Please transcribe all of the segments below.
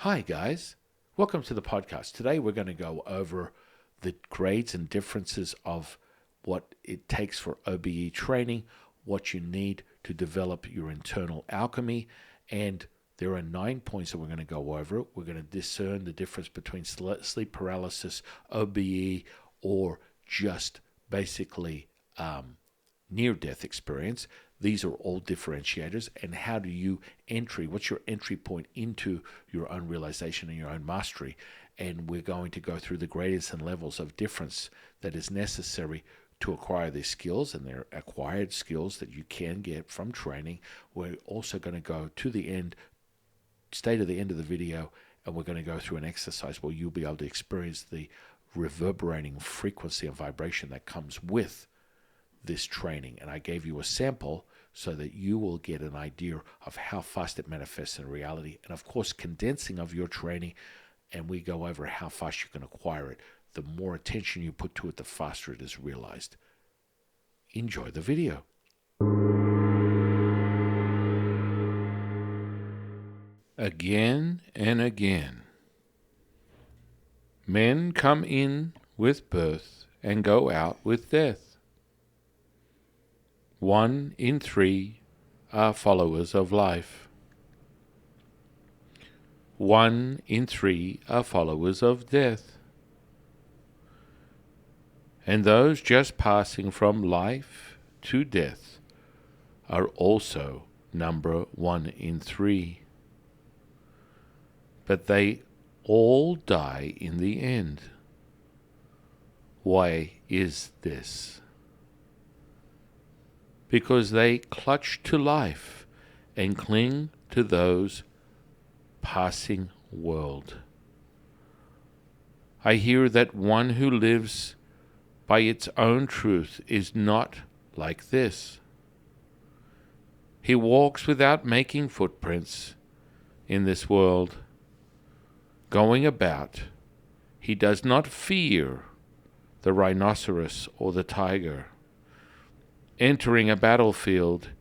Hi guys, welcome to the podcast. Today we're going to go over the grades and differences of what it takes for OBE training, what you need to develop your internal alchemy, and there are 9 points that we're going to go over. We're going to discern the difference between sleep paralysis, OBE, or just basically near-death experience. These are all differentiators. And how do you what's your entry point into your own realization and your own mastery? And we're going to go through the gradients and levels of difference that is necessary to acquire these skills, and they're acquired skills that you can get from training. We're also going to go to the end, stay to the end of the video, and we're going to go through an exercise where you'll be able to experience the reverberating frequency and vibration that comes with this training. And I gave you a sample so that you will get an idea of how fast it manifests in reality, and of course condensing of your training, and we go over how fast you can acquire it. The more attention you put to it, the faster it is realized. Enjoy the video. Again and again, men come in with birth and go out with death. 1 in 3 are followers of life. 1 in 3 are followers of death. And those just passing from life to death are also number 1 in 3. But they all die in the end. Why is this? Because they clutch to life and cling to those passing world. I hear that one who lives by its own truth is not like this. He walks without making footprints in this world. Going about, he does not fear the rhinoceros or the tiger. Entering a battlefield,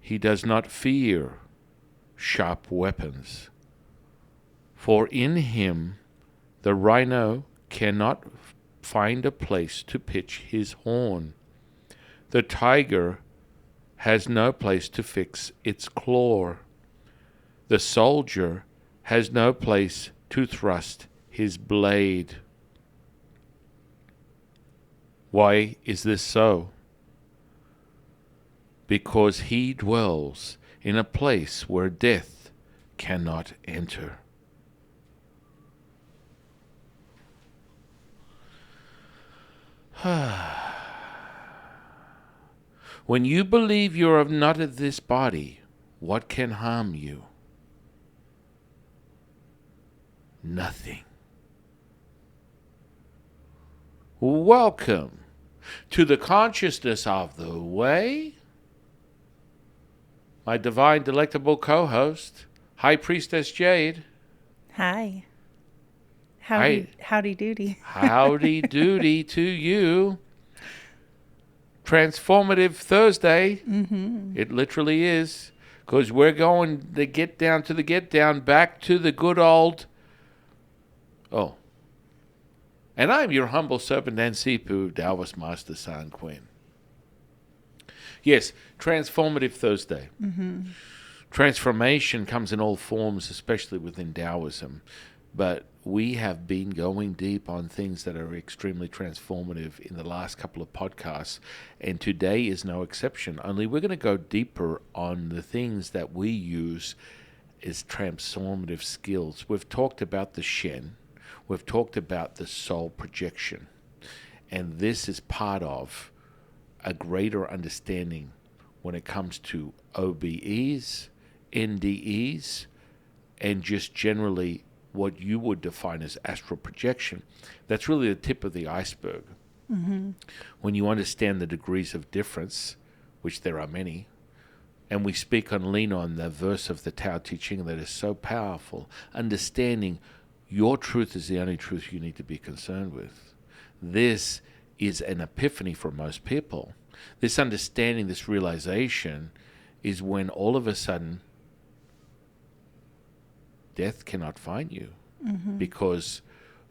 he does not fear sharp weapons. For in him the rhino cannot find a place to pitch his horn. The tiger has no place to fix its claw. The soldier has no place to thrust his blade. Why is this so? Because he dwells in a place where death cannot enter. When you believe you are not of this body, what can harm you? Nothing. Welcome to the consciousness of the way. My divine, delectable co-host, High Priestess Jade. Hi. Howdy doody. Howdy doody to you. Transformative Thursday. Mm-hmm. It literally is. Because we're going to get down, back to the good old... Oh. And I'm your humble servant and Sipu, Taoist Master San Quinn. Yes, Transformative Thursday. Mm-hmm. Transformation comes in all forms, especially within Taoism. But we have been going deep on things that are extremely transformative in the last couple of podcasts. And today is no exception. Only we're going to go deeper on the things that we use as transformative skills. We've talked about the Shen. We've talked about the soul projection. And this is part of a greater understanding when it comes to OBEs, NDEs, and just generally what you would define as astral projection. That's really the tip of the iceberg. Mm-hmm. When you understand the degrees of difference, which there are many, and we speak on lean on the verse of the Tao Te Ching that is so powerful, understanding your truth is the only truth you need to be concerned with. This is an epiphany for most people. This understanding, this realization, is when all of a sudden death cannot find you, because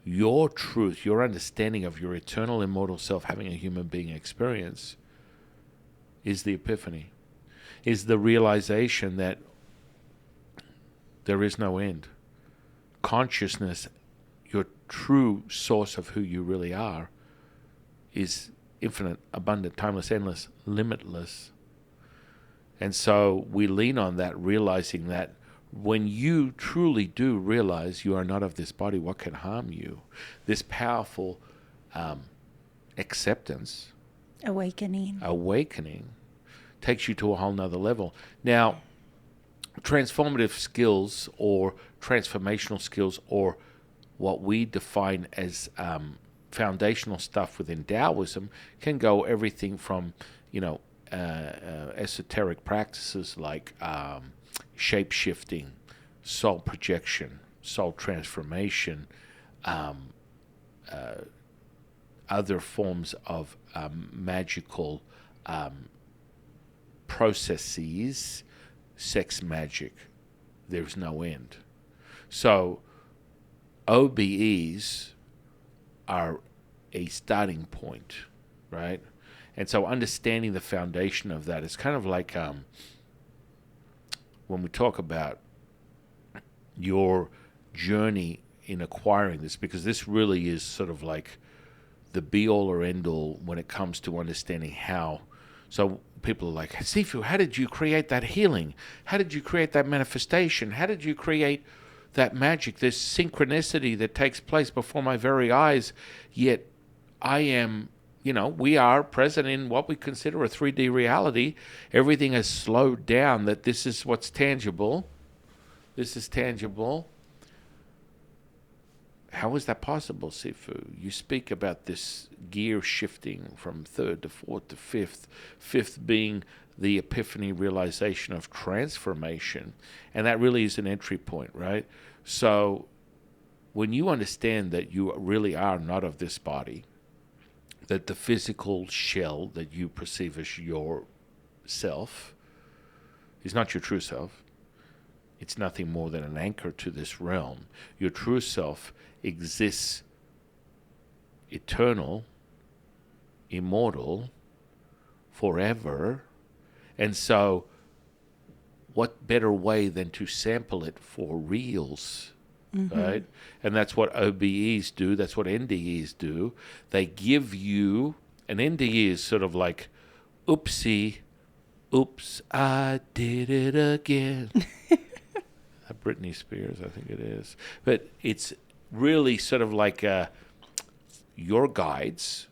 your truth, your understanding of your eternal immortal self having a human being experience is the epiphany, is the realization that there is no end. Consciousness, your true source of who you really are, is infinite, abundant, timeless, endless, limitless. And so we lean on that, realizing that when you truly do realize you are not of this body, what can harm you? This powerful acceptance, Awakening, takes you to a whole nother level. Now, transformative skills or transformational skills, or what we define as foundational stuff within Taoism, can go everything from, esoteric practices like shape-shifting, soul projection, soul transformation, other forms of magical processes, sex magic. There's no end. So OBEs are a starting point, right? And so understanding the foundation of that is kind of like when we talk about your journey in acquiring this, because this really is sort of like the be-all or end-all when it comes to understanding how. So people are like, Sifu, how did you create that healing? How did you create that manifestation? How did you create that magic, this synchronicity that takes place before my very eyes? Yet I am, we are present in what we consider a 3D reality. Everything has slowed down, that this is what's tangible. This is tangible. How is that possible, Sifu? You speak about this gear shifting from third to fourth to fifth, fifth being the epiphany realization of transformation. And that really is an entry point, right? So when you understand that you really are not of this body, that the physical shell that you perceive as your self is not your true self, it's nothing more than an anchor to this realm. Your true self exists eternal, immortal, forever. And so what better way than to sample it for reals, right? And that's what OBEs do. That's what NDEs do. They give you, an NDE is sort of like, oopsie, oops, I did it again. Britney Spears, I think it is. But it's really sort of like your guides,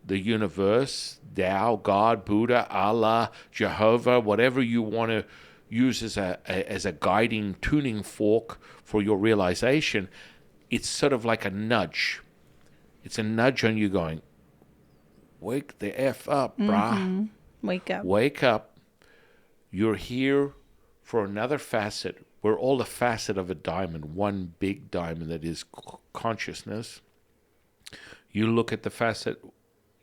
the universe, Tao, God, Buddha, Allah, Jehovah, whatever you want to use as a guiding tuning fork for your realization. It's sort of like a nudge. It's a nudge on you going, wake the F up, brah. Wake up. Wake up. You're here for another facet. We're all a facet of a diamond, one big diamond that is consciousness. You look at the facet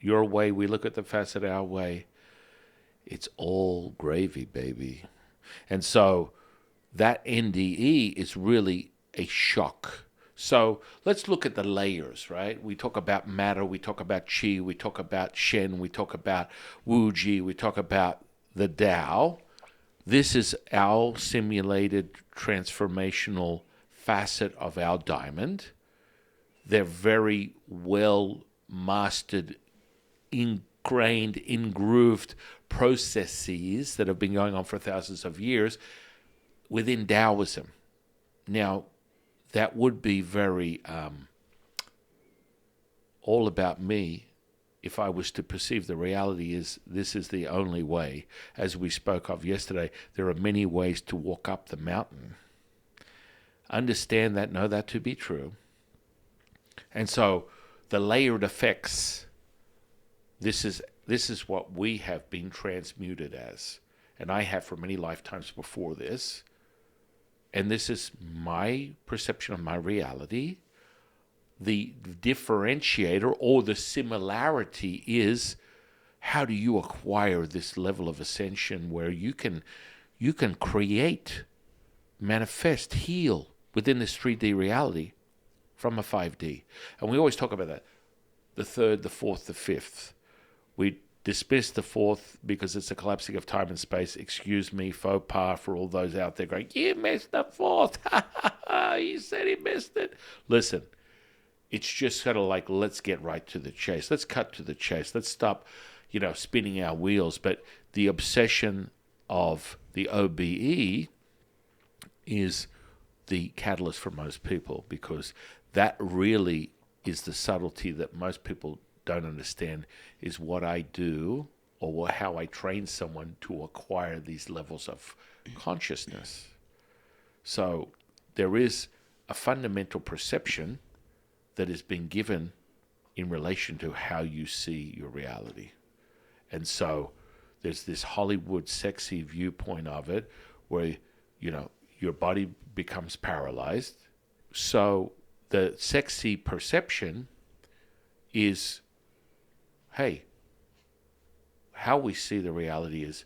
your way, we look at the facet our way. It's all gravy, baby. And so that NDE is really a shock. So let's look at the layers, right? We talk about matter, we talk about Qi, we talk about Shen, we talk about Wu Ji, we talk about the Tao. This is our simulated transformational facet of our diamond. They're very well mastered, ingrained, ingrooved processes that have been going on for thousands of years within Taoism. Now, that would be very all about me if I was to perceive the reality is this is the only way. As we spoke of yesterday, there are many ways to walk up the mountain. Understand that, know that to be true. And so the layered effects, this is what we have been transmuted as. And I have for many lifetimes before this. And this is my perception of my reality. The differentiator or the similarity is, how do you acquire this level of ascension where you can create manifest, heal within this 3D reality from a 5D. And we always talk about that. The third, the fourth, the fifth. We dismiss the fourth because it's a collapsing of time and space. Excuse me, faux pas for all those out there going, you missed the fourth. He said he missed it. Listen, it's just sort of like, let's get right to the chase. Let's cut to the chase. Let's stop, spinning our wheels. But the obsession of the OBE is the catalyst for most people, because that really is the subtlety that most people don't understand, is what I do or how I train someone to acquire these levels of consciousness. So there is a fundamental perception that has been given in relation to how you see your reality. And so there's this Hollywood sexy viewpoint of it where, your body becomes paralyzed. So the sexy perception is, hey, how we see the reality is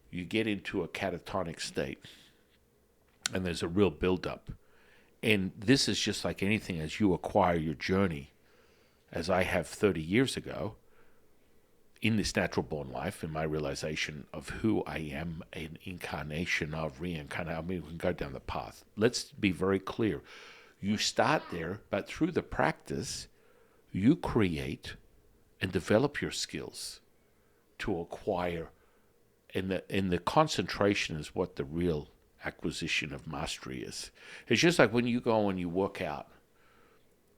you get into a catatonic state and there's a real buildup. And this is just like anything as you acquire your journey, as I have 30 years ago, in this natural born life, in my realization of who I am, an incarnation of reincarnation. I mean, we can go down the path. Let's be very clear. You start there, but through the practice, you create and develop your skills to acquire. And the concentration is what the real acquisition of mastery is. It's just like when you go and you work out,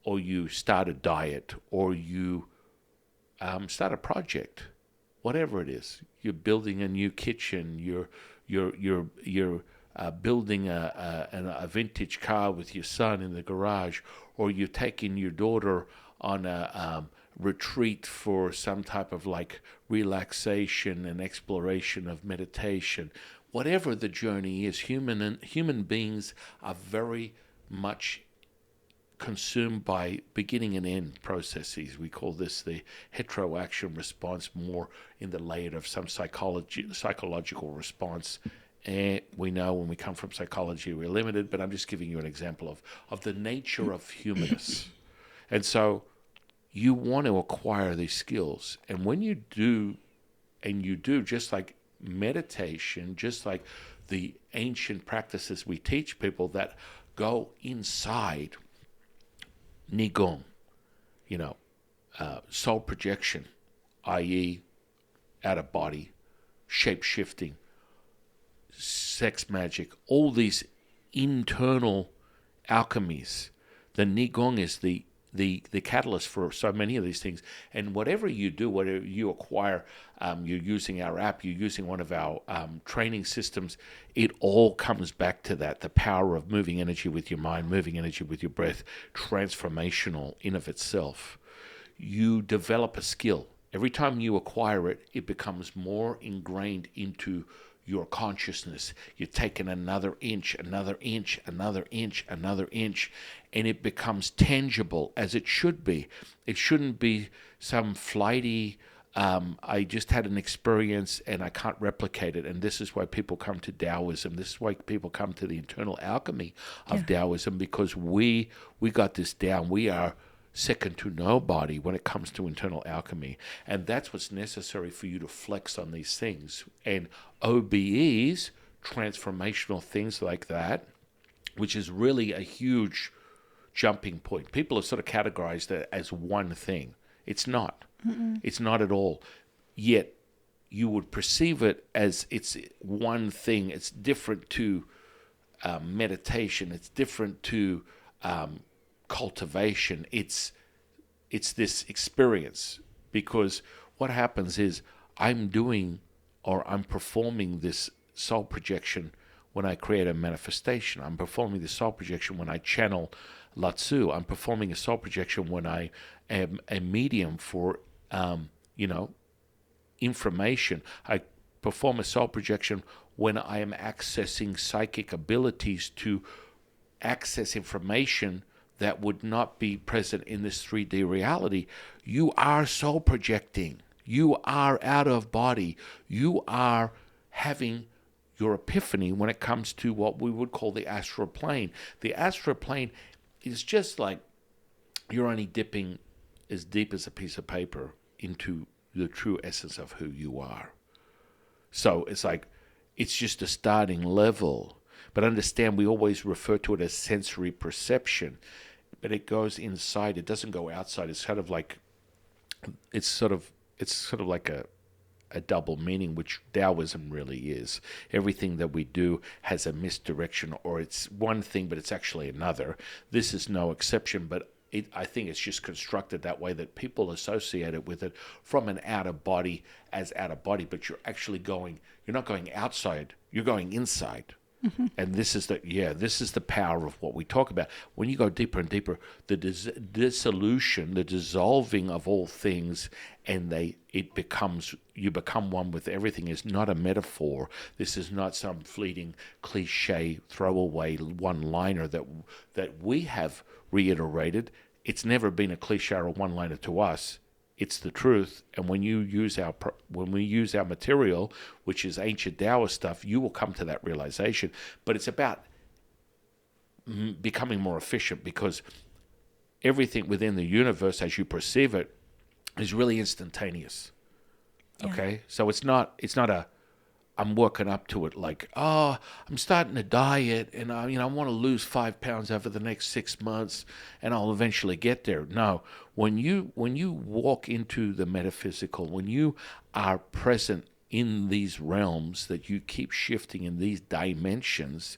or you start a diet, or you start a project, whatever it is. You're building a new kitchen. You're building a vintage car with your son in the garage, or you're taking your daughter on a retreat for some type of like relaxation and exploration of meditation. Whatever the journey is, human beings are very much consumed by beginning and end processes. We call this the heteroaction response, more in the layer of some psychological response. And we know when we come from psychology, we're limited, but I'm just giving you an example of the nature of humanness. And so you want to acquire these skills. And when you do, just like meditation, just like the ancient practices we teach people that go inside, Neigong, soul projection, i.e. out of body, shape-shifting, sex magic, all these internal alchemies. The Neigong is the catalyst for so many of these things. And whatever you do, whatever you acquire, you're using our app, you're using one of our training systems, it all comes back to that, the power of moving energy with your mind, moving energy with your breath, transformational in of itself. You develop a skill. Every time you acquire it, it becomes more ingrained into your consciousness. You're taking another inch, another inch, another inch, another inch, and it becomes tangible, as it should be. It shouldn't be some flighty, I just had an experience and I can't replicate it. And this is why people come to Taoism. This is why people come to the internal alchemy of Taoism, because we got this down. We are second to nobody when it comes to internal alchemy. And that's what's necessary for you to flex on these things. And OBEs, transformational things like that, which is really a huge jumping point. People have sort of categorized it as one thing. It's not. It's not at all. Yet you would perceive it as it's one thing. It's different to meditation. It's different to cultivation. It's this experience, because what happens is I'm performing this soul projection when I create a manifestation. I'm performing the soul projection when I channel Latsu. I'm performing a soul projection when I am a medium for information. I perform a soul projection when I am accessing psychic abilities to access information that would not be present in this 3D reality. You are soul projecting. You are out of body. You are having your epiphany when it comes to what we would call the astral plane. The astral plane is just like you're only dipping as deep as a piece of paper into the true essence of who you are. So it's like, it's just a starting level. But understand, we always refer to it as sensory perception. But it goes inside. It doesn't go outside. It's kind of like, it's sort of like a double meaning, which Taoism really is. Everything that we do has a misdirection, or it's one thing, but it's actually another. This is no exception, but I think it's just constructed that way that people associate it with it from an outer body as outer body, but you're not going outside, you're going inside. Mm-hmm. And this is the power of what we talk about. When you go deeper and deeper, the dissolution, the dissolving of all things, and you become one with everything, is not a metaphor. This is not some fleeting cliche throwaway one-liner that we have reiterated. It's never been a cliche or one-liner to us. It's the truth, and when we use our material, which is ancient Taoist stuff, you will come to that realization. But it's about becoming more efficient, because everything within the universe, as you perceive it, is really instantaneous. Yeah. Okay, so it's not I'm working up to it like, I'm starting a diet and I want to lose 5 pounds over the next 6 months and I'll eventually get there. No, when you walk into the metaphysical, when you are present in these realms that you keep shifting in these dimensions,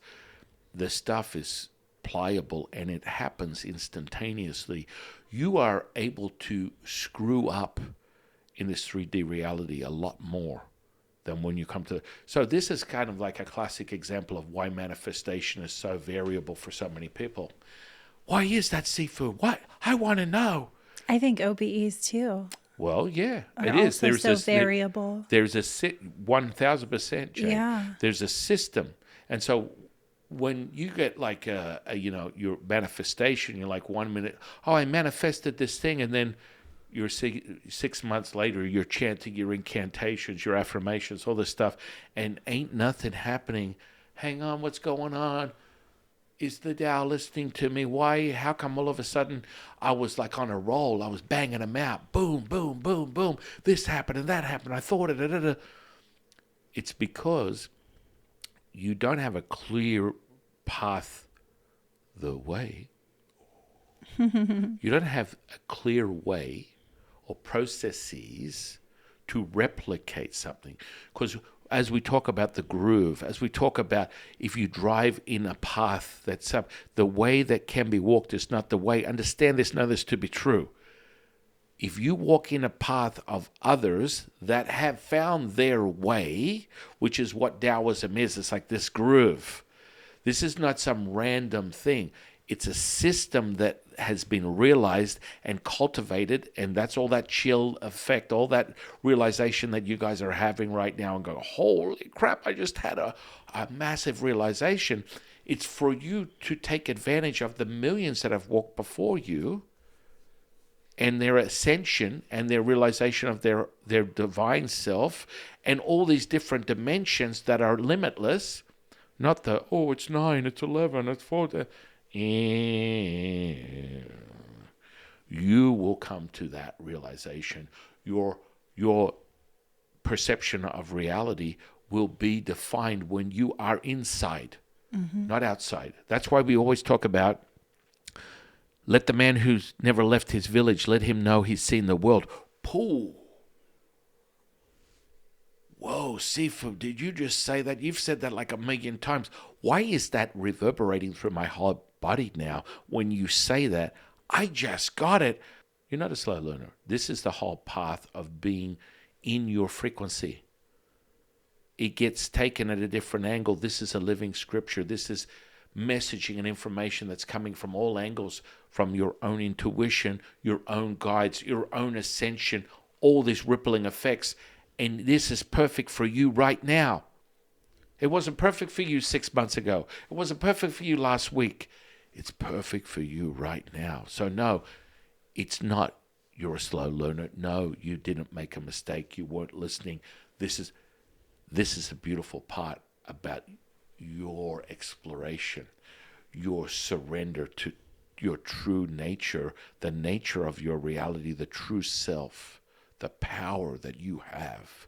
the stuff is pliable and it happens instantaneously. You are able to screw up in this 3D reality a lot more than when you come to. So this is kind of like a classic example of why manifestation is so variable for so many people. Why is that, seafood? What? I want to know. I think OBEs too. Well, yeah, Are it is. There's so variable. There's a 1,000%, Jane. Yeah. There's a system, and so when you get like your manifestation, you're like 1 minute, I manifested this thing, and then you're 6 months later, you're chanting your incantations, your affirmations, all this stuff, and ain't nothing happening. Hang on, what's going on? Is the Tao listening to me? Why? How come all of a sudden I was like on a roll? I was banging them out. Boom, boom, boom, boom. This happened and that happened. I thought it. It's because you don't have a clear path the way. You don't have a clear way or processes to replicate something. Because as we talk about the groove, as we talk about if you drive in a path that's up, the way that can be walked is not the way. Understand this, know this to be true. If you walk in a path of others that have found their way, which is what Taoism is, it's like this groove. This is not some random thing. It's a system that has been realized and cultivated, and that's all that chill effect, all that realization that you guys are having right now and go, holy crap, I just had a massive realization. It's for you to take advantage of the millions that have walked before you and their ascension and their realization of their divine self and all these different dimensions that are limitless. Not the, it's 9, it's 11, it's 4. You will come to that realization. Your perception of reality will be defined when you are inside, not outside. That's why we always talk about, let the man who's never left his village, let him know he's seen the world. Pooh. Whoa, Sifu, did you just say that? You've said that like 1,000,000 times. Why is that reverberating through my whole body now when you say that? I just got it. You're not a slow learner. This is the whole path of being in your frequency. It gets taken at a different angle. This is a living scripture. This is messaging and information that's coming from all angles, from your own intuition, your own guides, your own ascension, all these rippling effects. And this is perfect for you right now. It wasn't perfect for you 6 months ago. It wasn't perfect for you last week. It's perfect for you right now. So no, it's not you're a slow learner. No, you didn't make a mistake. You weren't listening. This is a beautiful part about your exploration, your surrender to your true nature, the nature of your reality, the true self, the power that you have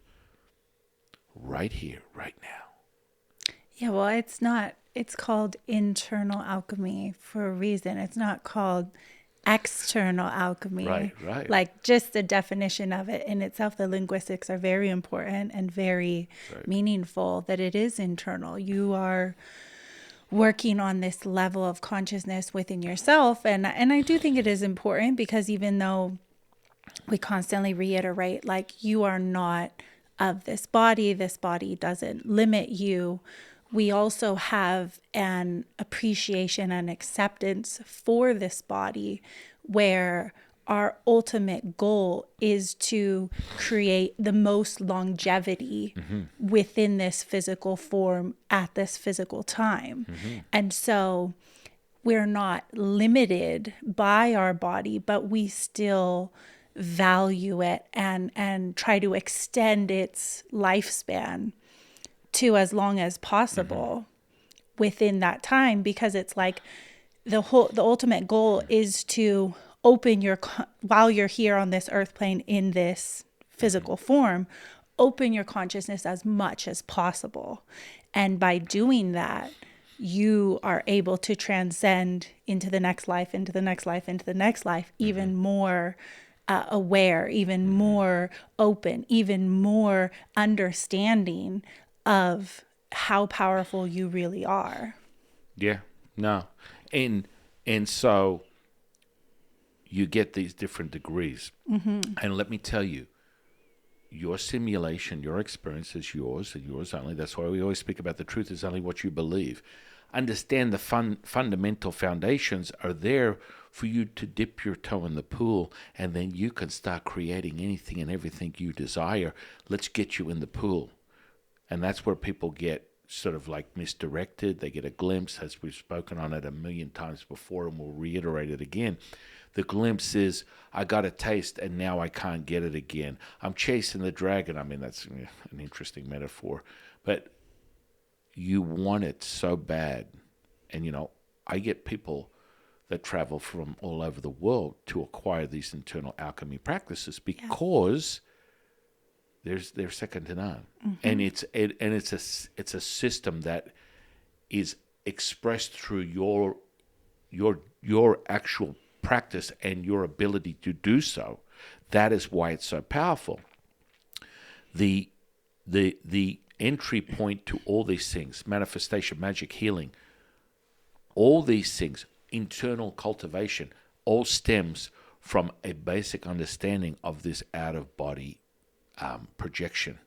right here, right now. Yeah, well, it's called internal alchemy for a reason. It's not called external alchemy. Right. Like just the definition of it in itself, the linguistics are very important and very meaningful that it is internal. You are working on this level of consciousness within yourself. And I do think it is important because even though we constantly reiterate, like, you are not of this body doesn't limit you, we also have an appreciation and acceptance for this body where our ultimate goal is to create the most longevity within this physical form at this physical time. And so we're not limited by our body, but we still value it and try to extend its lifespan to as long as possible within that time, because it's like the ultimate goal is to open while you're here on this earth plane in this physical form, open your consciousness as much as possible. And by doing that, you are able to transcend into the next life, into the next life, into the next life, even more aware, even more open, even more understanding of how powerful you really are. Yeah, no. And so you get these different degrees. And let me tell you, your simulation, your experience is yours and yours only. That's why we always speak about the truth is only what you believe. Understand the fundamental foundations are there for you to dip your toe in the pool, and then you can start creating anything and everything you desire. Let's get you in the pool. And that's where people get sort of like misdirected. They get a glimpse, as we've spoken on it a million times before, and we'll reiterate it again. The glimpse is, I got a taste and now I can't get it again. I'm chasing the dragon. I mean, that's an interesting metaphor. But you want it so bad. And, I get people that travel from all over the world to acquire these internal alchemy practices because they're second to none. And it's a system that is expressed through your actual practice and your ability to do so. That is why it's so powerful. The entry point to all these things, manifestation, magic, healing, all these things, internal cultivation, all stems from a basic understanding of this out-of-body projection.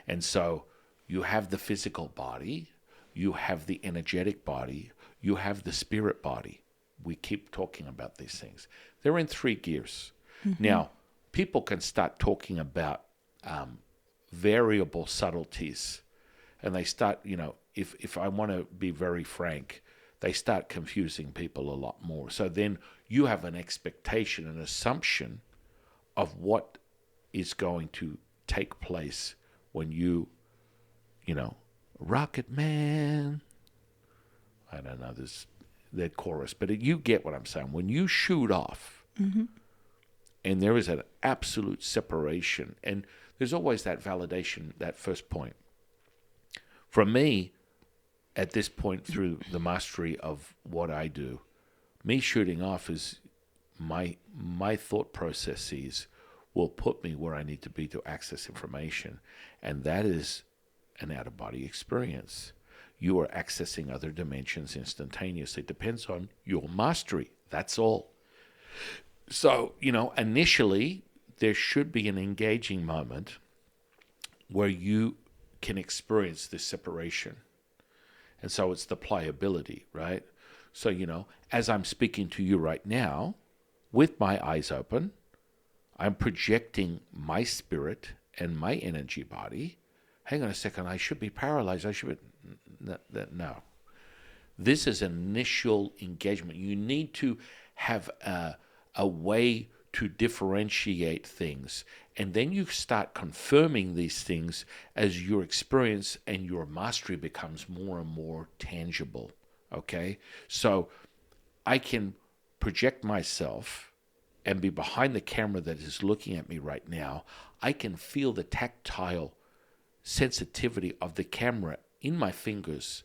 And so you have the physical body, you have the energetic body, you have the spirit body. We keep talking about these things. They're in 3 gears. Now, people can start talking about variable subtleties, and they start, if I want to be very frank, they start confusing people a lot more. So then you have an expectation, an assumption of what is going to take place when you, Rocket Man. I don't know that chorus, but you get what I'm saying. When you shoot off, and there is an absolute separation, and there's always that validation, that first point. For me, at this point through the mastery of what I do, me shooting off is my thought processes will put me where I need to be to access information, and that is an out-of-body experience. You are accessing other dimensions instantaneously. It depends on your mastery. That's all. So, initially, there should be an engaging moment where you can experience this separation. And so it's the pliability, right? So, as I'm speaking to you right now, with my eyes open, I'm projecting my spirit and my energy body. Hang on a second, I should be paralyzed. I should be... No. This is initial engagement. You need to have a way to differentiate things And then you start confirming these things as your experience and your mastery becomes more and more tangible. Okay? So I can project myself and be behind the camera that is looking at me right now. I can feel the tactile sensitivity of the camera in my fingers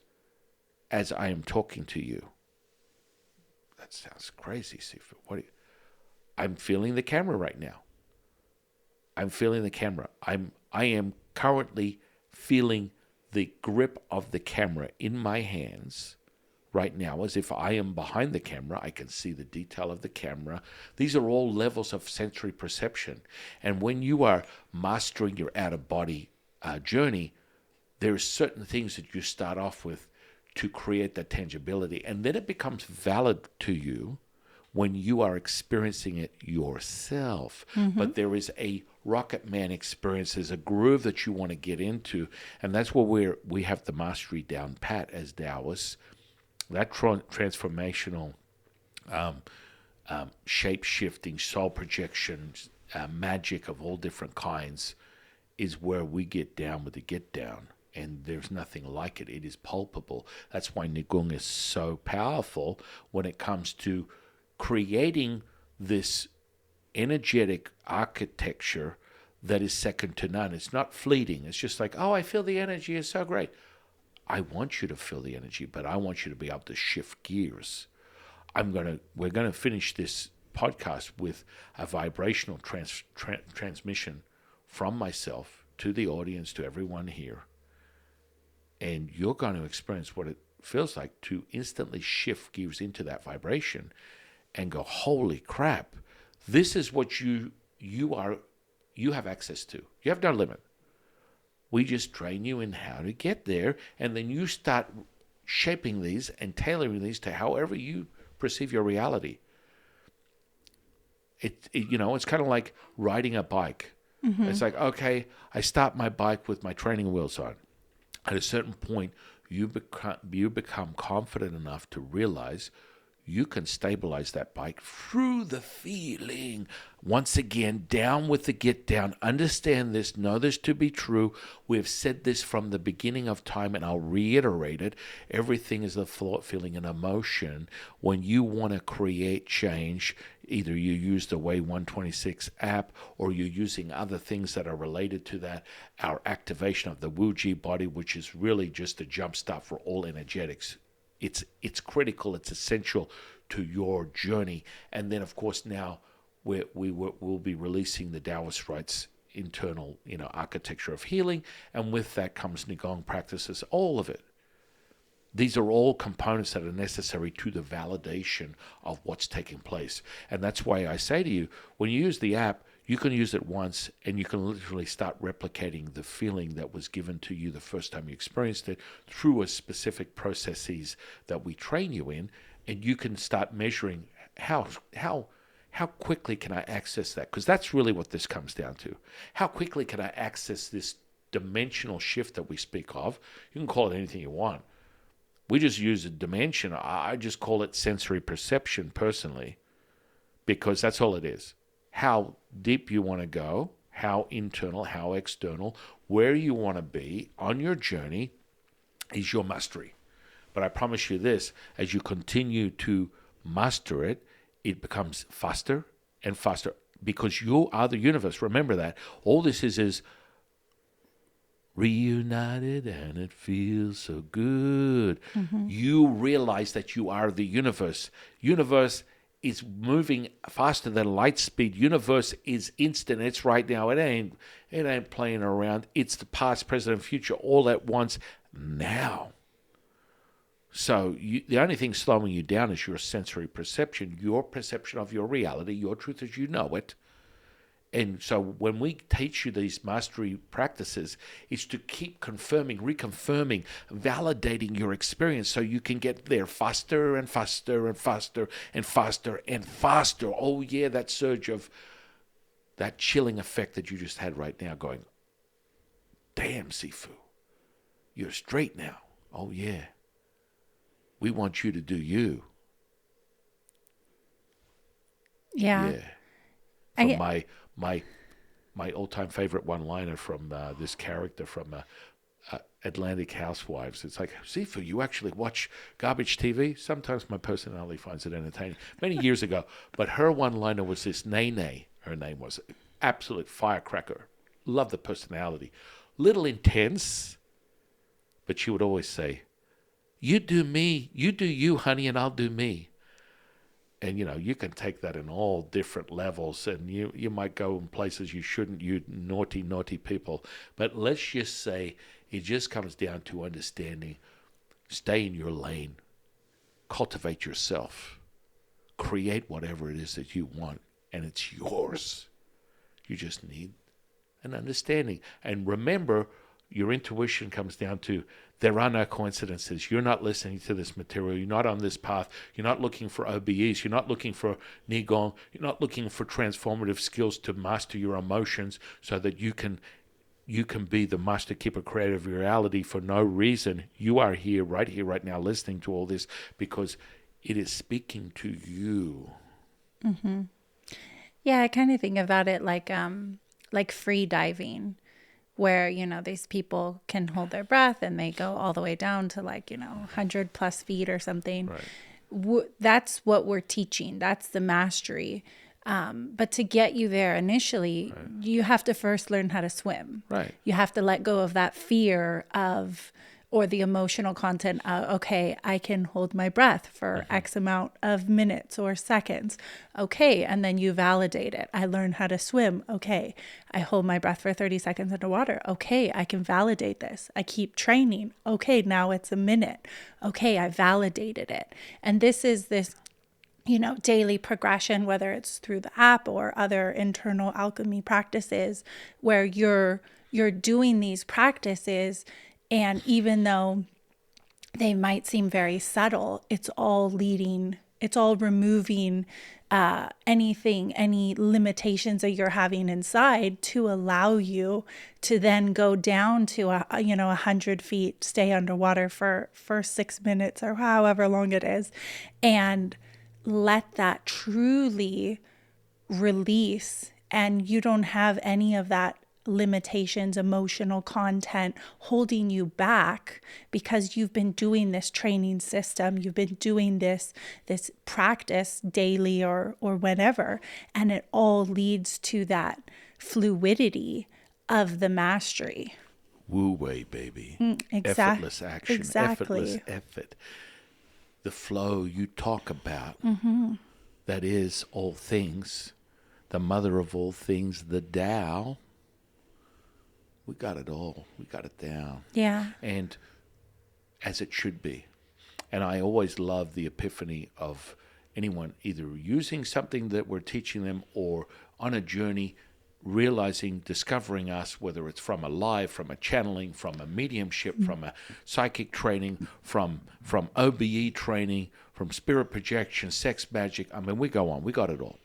as I am talking to you. That sounds crazy, Sifu. I'm feeling the camera right now. I'm feeling the camera. I am currently feeling the grip of the camera in my hands right now, as if I am behind the camera. I can see the detail of the camera. These are all levels of sensory perception. And when you are mastering your out-of-body journey, there are certain things that you start off with to create that tangibility. And then it becomes valid to you when you are experiencing it yourself. But there is a Rocket Man experience. There's a groove that you want to get into. And that's where we have the mastery down pat as Taoists. That transformational, shape-shifting, soul projection, magic of all different kinds is where we get down with the get down. And there's nothing like it. It is palpable. That's why Neigong is so powerful when it comes to creating this energetic architecture that is second to none. It's not fleeting. It's just like, oh, I feel the energy is so great. I want you to feel the energy, but I want you to be able to shift gears. We're gonna finish this podcast with a vibrational transmission from myself to the audience, to everyone here. And you're going to experience what it feels like to instantly shift gears into that vibration and go, holy crap, this is what you have access to. You have no limit. We just train you in how to get there, and then you start shaping these and tailoring these to however you perceive your reality. It's kind of like riding a bike. It's like, okay, I start my bike with my training wheels on. At a certain point, you become confident enough to realize you can stabilize that bike through the feeling. Once again, down with the get down. Understand this. Know this to be true. We have said this from the beginning of time, and I'll reiterate it. Everything is a thought, feeling, and emotion. When you want to create change, either you use the Way 126 app or you're using other things that are related to that. Our activation of the Wuji body, which is really just a jumpstart for all energetics. It's critical. It's essential to your journey. And then, of course, now we'll be releasing the Taoist Rites internal, architecture of healing, and with that comes Neigong practices. All of it. These are all components that are necessary to the validation of what's taking place. And that's why I say to you, when you use the app, you can use it once and you can literally start replicating the feeling that was given to you the first time you experienced it through a specific processes that we train you in, and you can start measuring how quickly can I access that? Because that's really what this comes down to. How quickly can I access this dimensional shift that we speak of? You can call it anything you want. We just use a dimension. I just call it sensory perception personally, because that's all it is. How deep you want to go, how internal, how external, where you want to be on your journey is your mastery. But I promise you this, as you continue to master it, it becomes faster and faster because you are the universe. Remember that. All this is reunited and it feels so good. You realize that you are the universe. Universe is moving faster than light speed. Universe is instant. It's right now. It ain't playing around. It's the past, present, and future all at once now. So the only thing slowing you down is your sensory perception, your perception of your reality, your truth as you know it. And so when we teach you these mastery practices, it's to keep confirming, reconfirming, validating your experience so you can get there faster and faster and faster and faster and faster. Oh, yeah, that surge of that chilling effect that you just had right now going, damn, Sifu, you're straight now. Oh, yeah. We want you to do you. Yeah. Yeah. From my my all-time favorite one-liner from this character from Atlantic Housewives. It's like, Sifu, you actually watch garbage TV? Sometimes my personality finds it entertaining. Many years ago, but her one-liner was this, Nene, her name was, absolute firecracker. Love the personality. Little intense, but she would always say, you do me, you do you, honey, and I'll do me. And, you can take that in all different levels, and you might go in places you shouldn't, you naughty, naughty people. But let's just say it just comes down to understanding, stay in your lane, cultivate yourself, create whatever it is that you want, and it's yours. You just need an understanding. And remember, your intuition comes down to, there are no coincidences. You're not listening to this material. You're not on this path. You're not looking for OBEs. You're not looking for Neigong. You're not looking for transformative skills to master your emotions so that you can be the master keeper creator of your reality for no reason. You are here, right now, listening to all this because it is speaking to you. Mm-hmm. Yeah, I kind of think about it like free diving, where, these people can hold their breath and they go all the way down to 100 plus feet or something. Right. That's what we're teaching. That's the mastery. But to get you there initially, you have to first learn how to swim. Right. You have to let go of that fear or the emotional content of, okay, I can hold my breath for X amount of minutes or seconds. Okay. And then you validate it. I learned how to swim. Okay. I hold my breath for 30 seconds underwater. Okay. I can validate this. I keep training. Okay. Now it's a minute. Okay. I validated it. And this is this daily progression, whether it's through the app or other internal alchemy practices, where you're doing these practices. And even though they might seem very subtle, it's all removing any limitations that you're having inside to allow you to then go down to 100 feet, stay underwater for 6 minutes or however long it is, and let that truly release. And you don't have any of that limitations, emotional content holding you back, because you've been doing this training system, you've been doing this practice daily or whenever, and it all leads to that fluidity of the mastery. Wu Wei, baby. Effortless action, effortless effort. The flow you talk about, that is all things, the mother of all things, the Tao. We got it all. We got it down. Yeah. And as it should be. And I always love the epiphany of anyone either using something that we're teaching them or on a journey, realizing, discovering us, whether it's from a live, from a channeling, from a mediumship, from a psychic training, from OBE training, from spirit projection, sex magic. I mean, we go on. We got it all.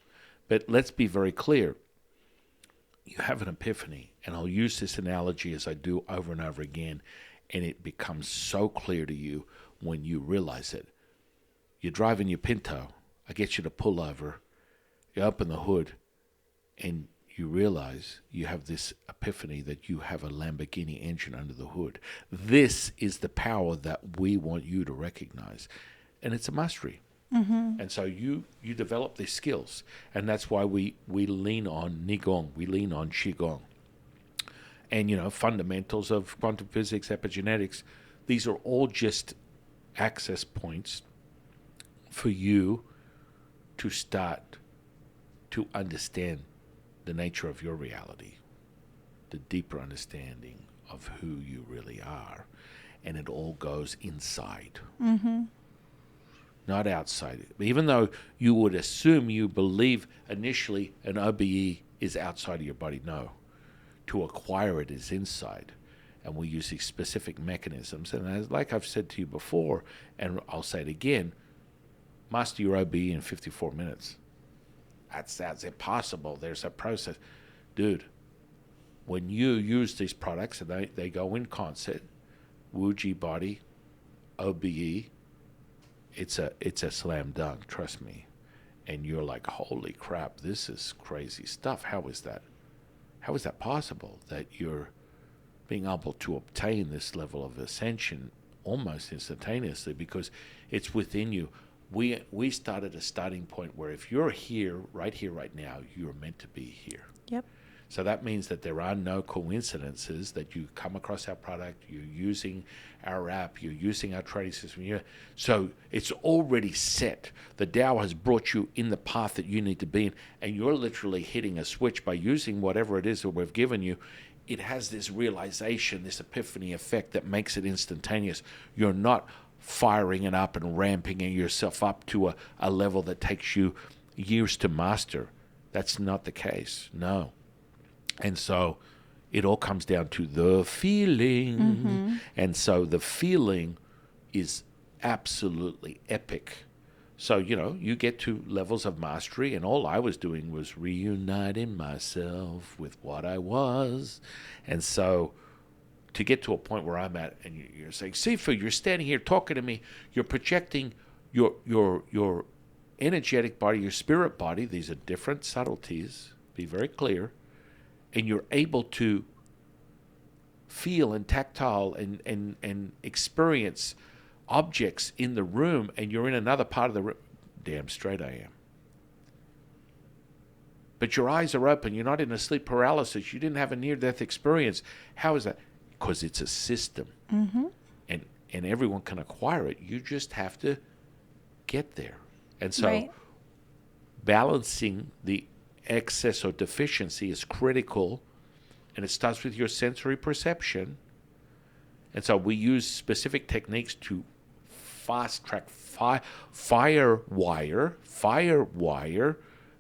But let's be very clear. You have an epiphany, and I'll use this analogy as I do over and over again, and it becomes so clear to you when you realize it. You're driving your Pinto. I get you to pull over. You open the hood, and you realize you have this epiphany that you have a Lamborghini engine under the hood. This is the power that we want you to recognize, and it's a mastery. And so you develop these skills, and that's why we lean on Neigong, we lean on Qigong, and fundamentals of quantum physics, epigenetics. These are all just access points for you to start to understand the nature of your reality, the deeper understanding of who you really are, and it all goes inside. Not outside. Even though you would assume, you believe initially an OBE is outside of your body. No. To acquire it is inside. And we use these specific mechanisms. And like I've said to you before, and I'll say it again, master your OBE in 54 minutes. That sounds impossible. There's a process. Dude, when you use these products, and they go in concert, Wuji body, OBE, it's a slam dunk, trust me. And you're like, holy crap, this is crazy stuff. How is that? how is that possible that you're being able to obtain this level of ascension almost instantaneously because it's within you? We started a starting point where if you're here, right now, you're meant to be here. Yep. So that means that there are no coincidences that you come across our product, you're using our app, you're using our trading system. So it's already set. The Tao has brought you in the path that you need to be in, and you're literally hitting a switch by using whatever it is that we've given you. It has this realization, this epiphany effect that makes it instantaneous. You're not firing it up and ramping yourself up to a level that takes you years to master. That's not the case, no. And so it all comes down to the feeling. And so the feeling is absolutely epic. So, you get to levels of mastery, and all I was doing was reuniting myself with what I was. And so to get to a point where I'm at, and you're saying, Sifu, you're standing here talking to me, you're projecting your energetic body, your spirit body. These are different subtleties, be very clear. And you're able to feel and tactile and experience objects in the room, and you're in another part of the room. Damn straight I am. But your eyes are open. You're not in a sleep paralysis. You didn't have a near-death experience. How is that? Because it's a system. And everyone can acquire it. You just have to get there. And so balancing the excess or deficiency is critical, and it starts with your sensory perception. And so we use specific techniques to fast track, firewire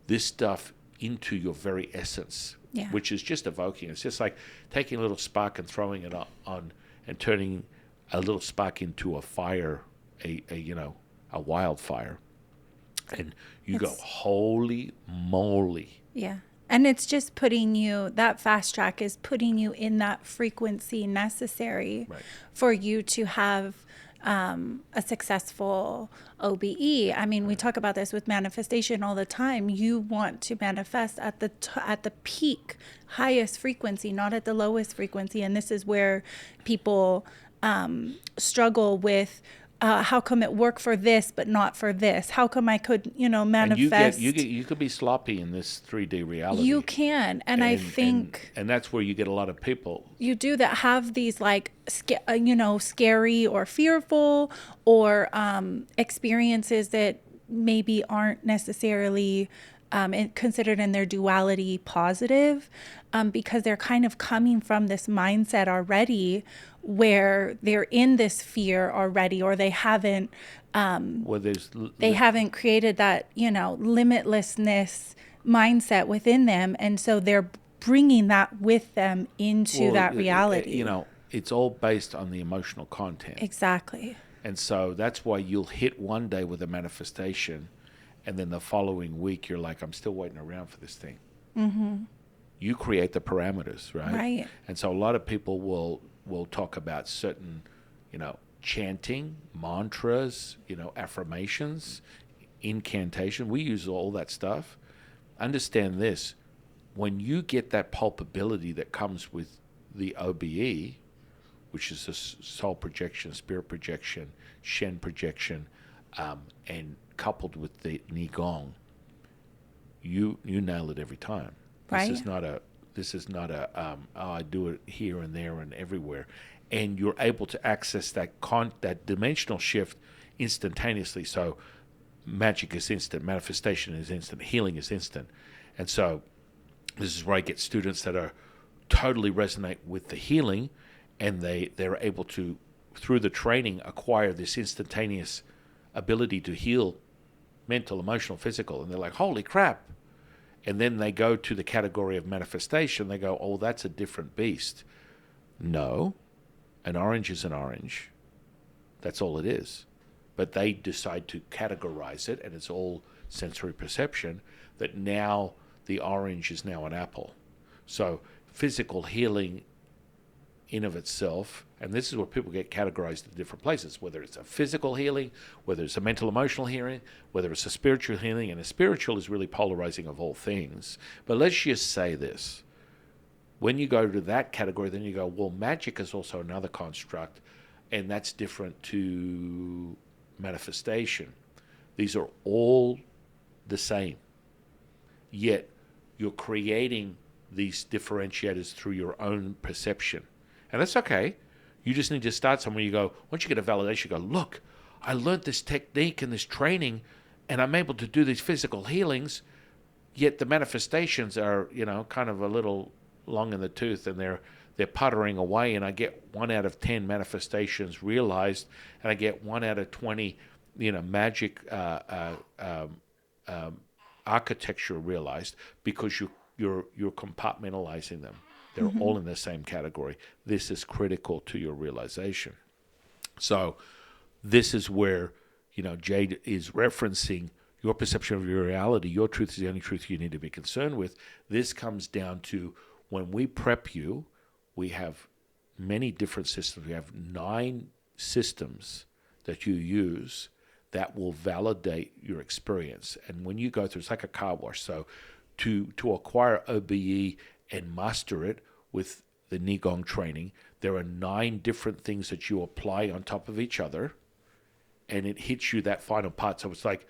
this stuff into your very essence, which is just evoking. It's just like taking a little spark and throwing it on and turning a little spark into a fire, a wildfire. And you go, holy moly. Yeah. And it's just putting you, that fast track is putting you in that frequency necessary for you to have a successful OBE. I mean, we talk about this with manifestation all the time. You want to manifest at the peak, highest frequency, not at the lowest frequency. And this is where people struggle with, how come it worked for this but not for this? How come I could, manifest? And you could be sloppy in this 3D reality. You can, and I think, and that's where you get a lot of people. You do that have these like, scary or fearful or experiences that maybe aren't necessarily considered in their duality positive, because they're kind of coming from this mindset already where they're in this fear already, or they haven't haven't created that limitlessness mindset within them, and so they're bringing that with them into that reality. It's all based on the emotional content. Exactly. And so that's why you'll hit one day with a manifestation, and then the following week you're like, I'm still waiting around for this thing. You create the parameters, right? Right. And so a lot of people will talk about certain, chanting, mantras, affirmations, incantation. We use all that stuff. Understand this. When you get that pulpability that comes with the OBE, which is a soul projection, spirit projection, Shen projection, and coupled with the Neigong, you nail it every time. Right. This is not a I do it here and there and everywhere, and you're able to access that dimensional shift instantaneously. So magic is instant, manifestation is instant, healing is instant. And so this is where I get students that are totally resonate with the healing, and they're able to, through the training, acquire this instantaneous ability to heal mental, emotional, physical. And they're like, holy crap. And then they go to the category of manifestation. They go, oh, that's a different beast. No, an orange is an orange. That's all it is. But they decide to categorize it, and it's all sensory perception, that now the orange is now an apple. So physical healing in of itself, and this is where people get categorized in different places, whether it's a physical healing, whether it's a mental emotional healing, whether it's a spiritual healing, and a spiritual is really polarizing of all things. But let's just say this. When you go to that category, then you go, well, magic is also another construct, and that's different to manifestation. These are all the same, yet you're creating these differentiators through your own perception. And that's okay. You just need to start somewhere. You go, once you get a validation, you go, look, I learned this technique and this training, and I'm able to do these physical healings, yet the manifestations are, kind of a little long in the tooth, and they're puttering away, and I get 1 out of 10 manifestations realized, and I get 1 out of 20, magic architecture realized, because you're compartmentalizing them. They're all in the same category. This is critical to your realization. So this is where, Jade is referencing your perception of your reality. Your truth is the only truth you need to be concerned with. This comes down to, when we prep you, we have many different systems. We have 9 systems that you use that will validate your experience. And when you go through, it's like a car wash. So to acquire OBE and master it with the Neigong training, there are 9 different things that you apply on top of each other, and it hits you that final part. So it's like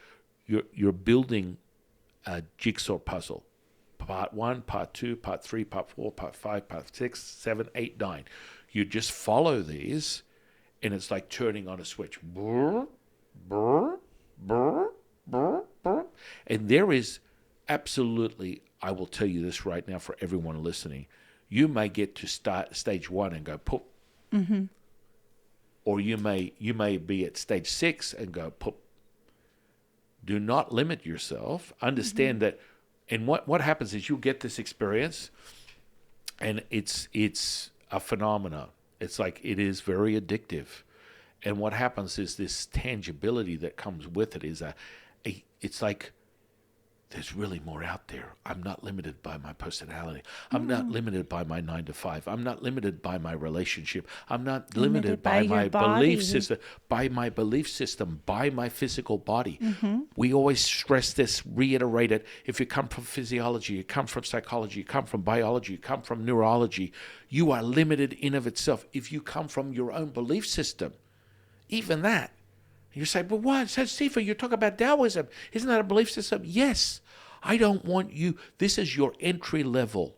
you're building a jigsaw puzzle. Part 1, part 2, part 3, part 4, part 5, part 6, 7, 8, 9. You just follow these, and it's like turning on a switch. Brr, brr, brr, brr, brr. And there is absolutely, I will tell you this right now for everyone listening, you may get to start stage 1 and go poop. Mm-hmm. Or you may be at stage 6 and go poop. Do not limit yourself. Understand that. And what happens is you get this experience, and it's a phenomenon. It's like, it is very addictive. And what happens is this tangibility that comes with it is it's like, there's really more out there. I'm not limited by my personality. I'm not limited by my 9 to 5. I'm not limited by my relationship. I'm not limited by my belief system, by my physical body. Mm-hmm. We always stress this, reiterate it. If you come from physiology, you come from psychology, you come from biology, you come from neurology, you are limited in of itself. If you come from your own belief system, even that. You say, but what? So, Stephen, you talk about Taoism. Isn't that a belief system? Yes. I don't want you. This is your entry level.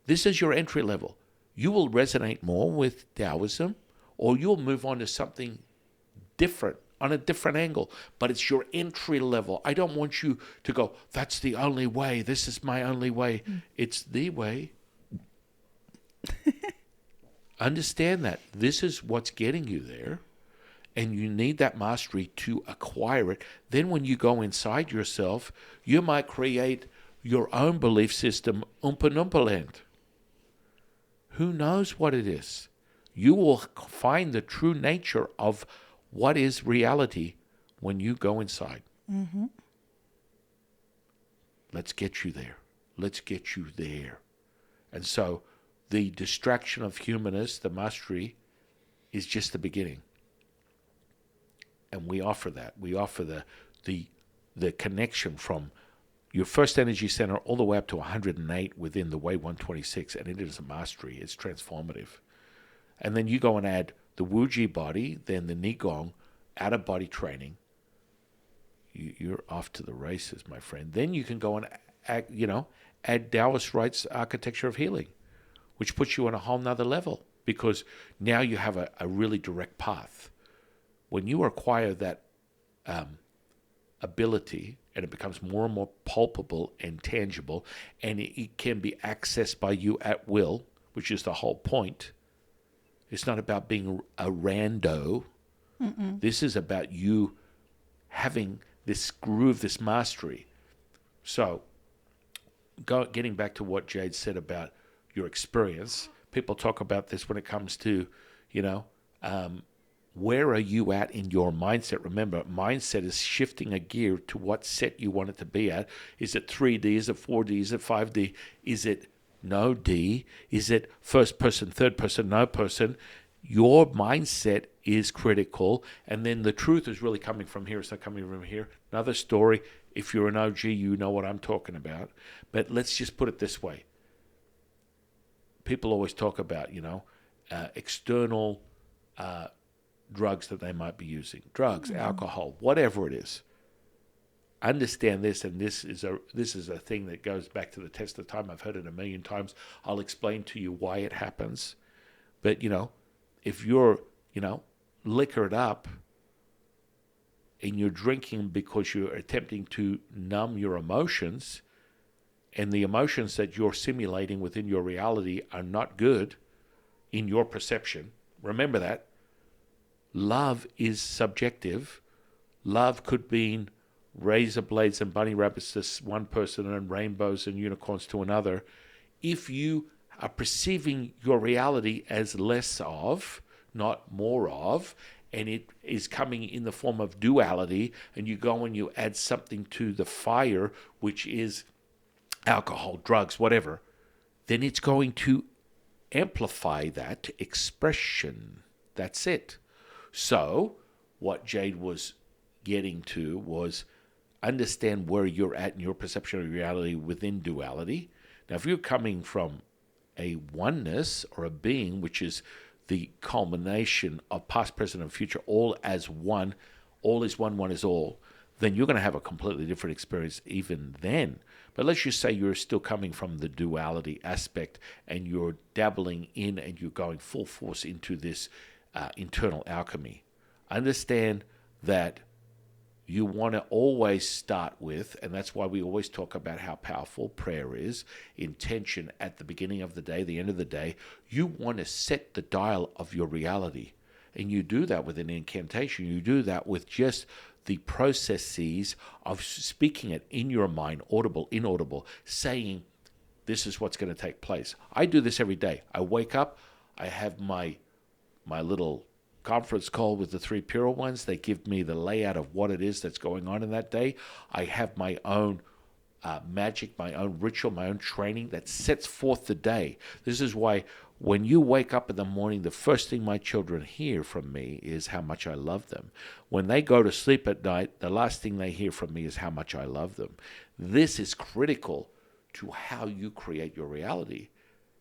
This is your entry level. You will resonate more with Taoism, or you'll move on to something different, on a different angle. But it's your entry level. I don't want you to go, that's the only way. This is my only way. It's the way. Understand that. This is what's getting you there. And you need that mastery to acquire it. Then when you go inside yourself, you might create your own belief system, Oompa Loompa land. Who knows what it is? You will find the true nature of what is reality when you go inside. Mm-hmm. Let's get you there. Let's get you there. And so the distraction of humanness, the mastery, is just the beginning. And we offer that. We offer the connection from your first energy center all the way up to 108 within the way 126, and it is a mastery. It's transformative. And then you go and add the Wuji body, then the Neigong, out-of-body training. You're off to the races, my friend. Then you can go and add Taoist rites architecture of healing, which puts you on a whole nother level, because now you have a really direct path. When you acquire that ability, and it becomes more and more palpable and tangible, and it can be accessed by you at will, which is the whole point. It's not about being a rando. Mm-mm. This is about you having this groove, this mastery. So, getting back to what Jade said about your experience, people talk about this when it comes to, where are you at in your mindset? Remember, mindset is shifting a gear to what set you want it to be at. Is it 3D? Is it 4D? Is it 5D? Is it no D? Is it first person, third person, no person? Your mindset is critical. And then the truth is really coming from here. It's not coming from here. Another story. If you're an OG, you know what I'm talking about. But let's just put it this way. people always talk about, external drugs that they might be using, drugs, alcohol, whatever it is. Understand this, and this is a thing that goes back to the test of time. I've heard it a million times. I'll explain to you why it happens. But, if you're, liquored up and you're drinking because you're attempting to numb your emotions, and the emotions that you're simulating within your reality are not good in your perception, remember that. Love is subjective. Love could mean razor blades and bunny rabbits to one person and rainbows and unicorns to another. If you are perceiving your reality as less of, not more of, and it is coming in the form of duality, and you go and you add something to the fire, which is alcohol, drugs, whatever, then it's going to amplify that expression. That's it. So what Jade was getting to was understand where you're at in your perception of reality within duality. Now, if you're coming from a oneness or a being, which is the culmination of past, present, and future, all as one, all is one, one is all, then you're going to have a completely different experience even then. But let's just say you're still coming from the duality aspect and you're dabbling in and you're going full force into this internal alchemy. Understand that you want to always start with, and that's why we always talk about how powerful prayer is, intention at the beginning of the day, the end of the day. You want to set the dial of your reality. And you do that with an incantation. You do that with just the processes of speaking it in your mind, audible, inaudible, saying, this is what's going to take place. I do this every day. I wake up, I have my little conference call with the three Pure Ones. They give me the layout of what it is that's going on in that day. I have my own magic, my own ritual, my own training that sets forth the day. This is why when you wake up in the morning, the first thing my children hear from me is how much I love them. When they go to sleep at night, the last thing they hear from me is how much I love them. This is critical to how you create your reality,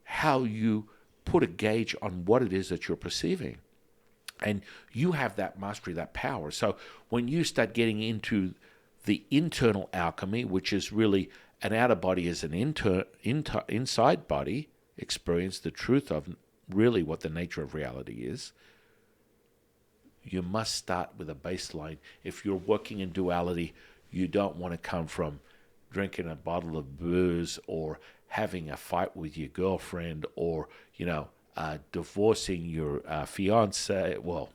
how you put a gauge on what it is that you're perceiving. And you have that mastery, that power. So when you start getting into the internal alchemy, which is really an outer body is an inside body experience, the truth of really what the nature of reality is, you must start with a baseline. If you're working in duality, you don't want to come from drinking a bottle of booze or having a fight with your girlfriend or, divorcing your fiance. Well,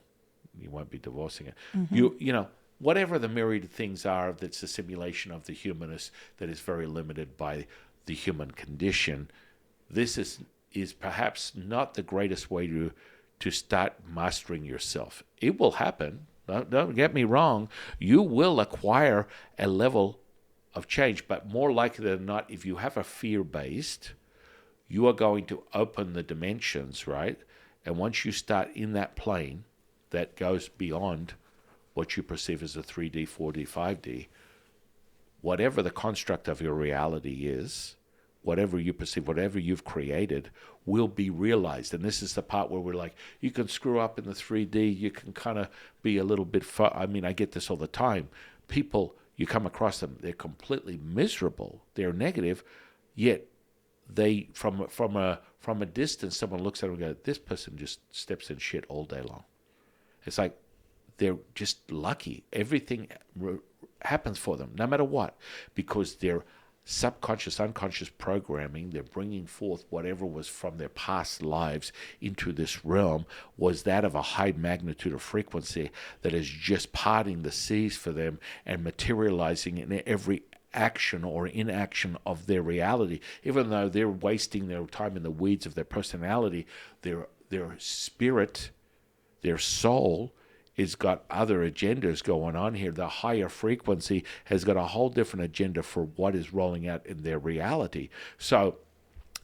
you won't be divorcing it. Mm-hmm. Whatever the myriad things are that's a simulation of the humanist that is very limited by the human condition, this is perhaps not the greatest way to start mastering yourself. It will happen. Don't get me wrong. You will acquire a level of change, but more likely than not, if you have a fear-based, you are going to open the dimensions, right? And once you start in that plane that goes beyond what you perceive as a 3D, 4D, 5D, whatever the construct of your reality is, whatever you perceive, whatever you've created, will be realized. And this is the part where we're like, you can screw up in the 3D, you can kind of be a little bit I get this all the time. People, you come across them, they're completely miserable, they're negative, yet they, from a distance, someone looks at them and goes, this person just steps in shit all day long. It's like they're just lucky. Everything happens for them, no matter what, because their subconscious, unconscious programming, they're bringing forth whatever was from their past lives into this realm, was that of a high magnitude of frequency that is just parting the seas for them and materializing in every action or inaction of their reality. Even though they're wasting their time in the weeds of their personality, their spirit, their soul has got other agendas going on here. The higher frequency has got a whole different agenda for what is rolling out in their reality. So